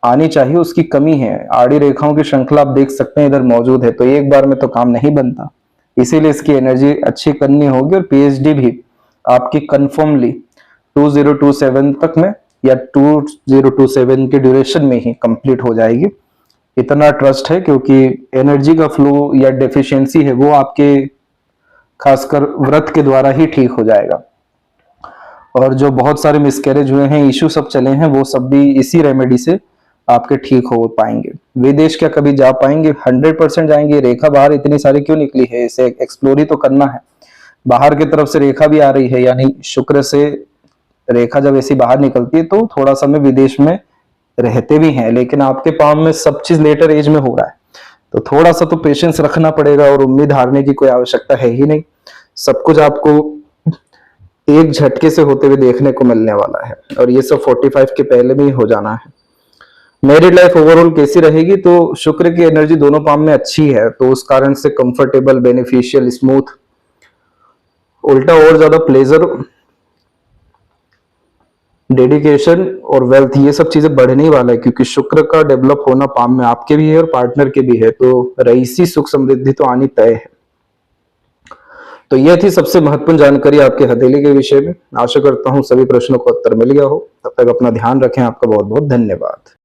आनी चाहिए उसकी कमी है। आड़ी रेखाओं की श्रृंखला आप देख सकते हैं इधर मौजूद है, तो एक बार में तो काम नहीं बनता, इसीलिए इसकी एनर्जी अच्छी करनी होगी। और पीएचडी भी आपकी कंफर्मली 2027 तक में या 2027 के ड्यूरेशन में ही कंप्लीट हो जाएगी, इतना ट्रस्ट है। क्योंकि एनर्जी का फ्लो या डेफिशिएंसी है वो आपके खासकर व्रत के द्वारा ही ठीक हो जाएगा। और जो बहुत सारे मिसकैरेज हुए हैं, इश्यू सब चले हैं, वो सब भी इसी रेमेडी से आपके ठीक हो पाएंगे। विदेश क्या कभी जा पाएंगे? 100% जाएंगे। रेखा बाहर इतनी सारी क्यों निकली है? इसे एक्सप्लोर ही तो करना है। बाहर की तरफ से रेखा भी आ रही है, यानी शुक्र से रेखा जब ऐसी बाहर निकलती है तो थोड़ा समय विदेश में रहते भी हैं, लेकिन आपके पाम में सब चीज लेटर एज में हो रहा है, तो थोड़ा सा तो पेशेंस रखना पड़ेगा और उम्मीद हारने की कोई आवश्यकता है ही नहीं। सब कुछ आपको एक झटके से होते हुए देखने को मिलने वाला है, और ये सब 45 के पहले में ही हो जाना है। मैरिड लाइफ ओवरऑल कैसी रहेगी? तो शुक्र की एनर्जी दोनों पाम में अच्छी है, तो उस कारण से कंफर्टेबल, बेनिफिशियल, स्मूथ, उल्टा और ज्यादा प्लेजर, डेडिकेशन और वेल्थ, ये सब चीजें बढ़ने ही वाला है। क्योंकि शुक्र का डेवलप होना पाम में आपके भी है और पार्टनर के भी है, तो रईसी सुख समृद्धि तो आनी तय है। तो यह थी सबसे महत्वपूर्ण जानकारी आपके हथेली के विषय में। आशा करता हूं सभी प्रश्नों का उत्तर मिल गया हो। तब तक अपना ध्यान रखें। आपका बहुत बहुत धन्यवाद।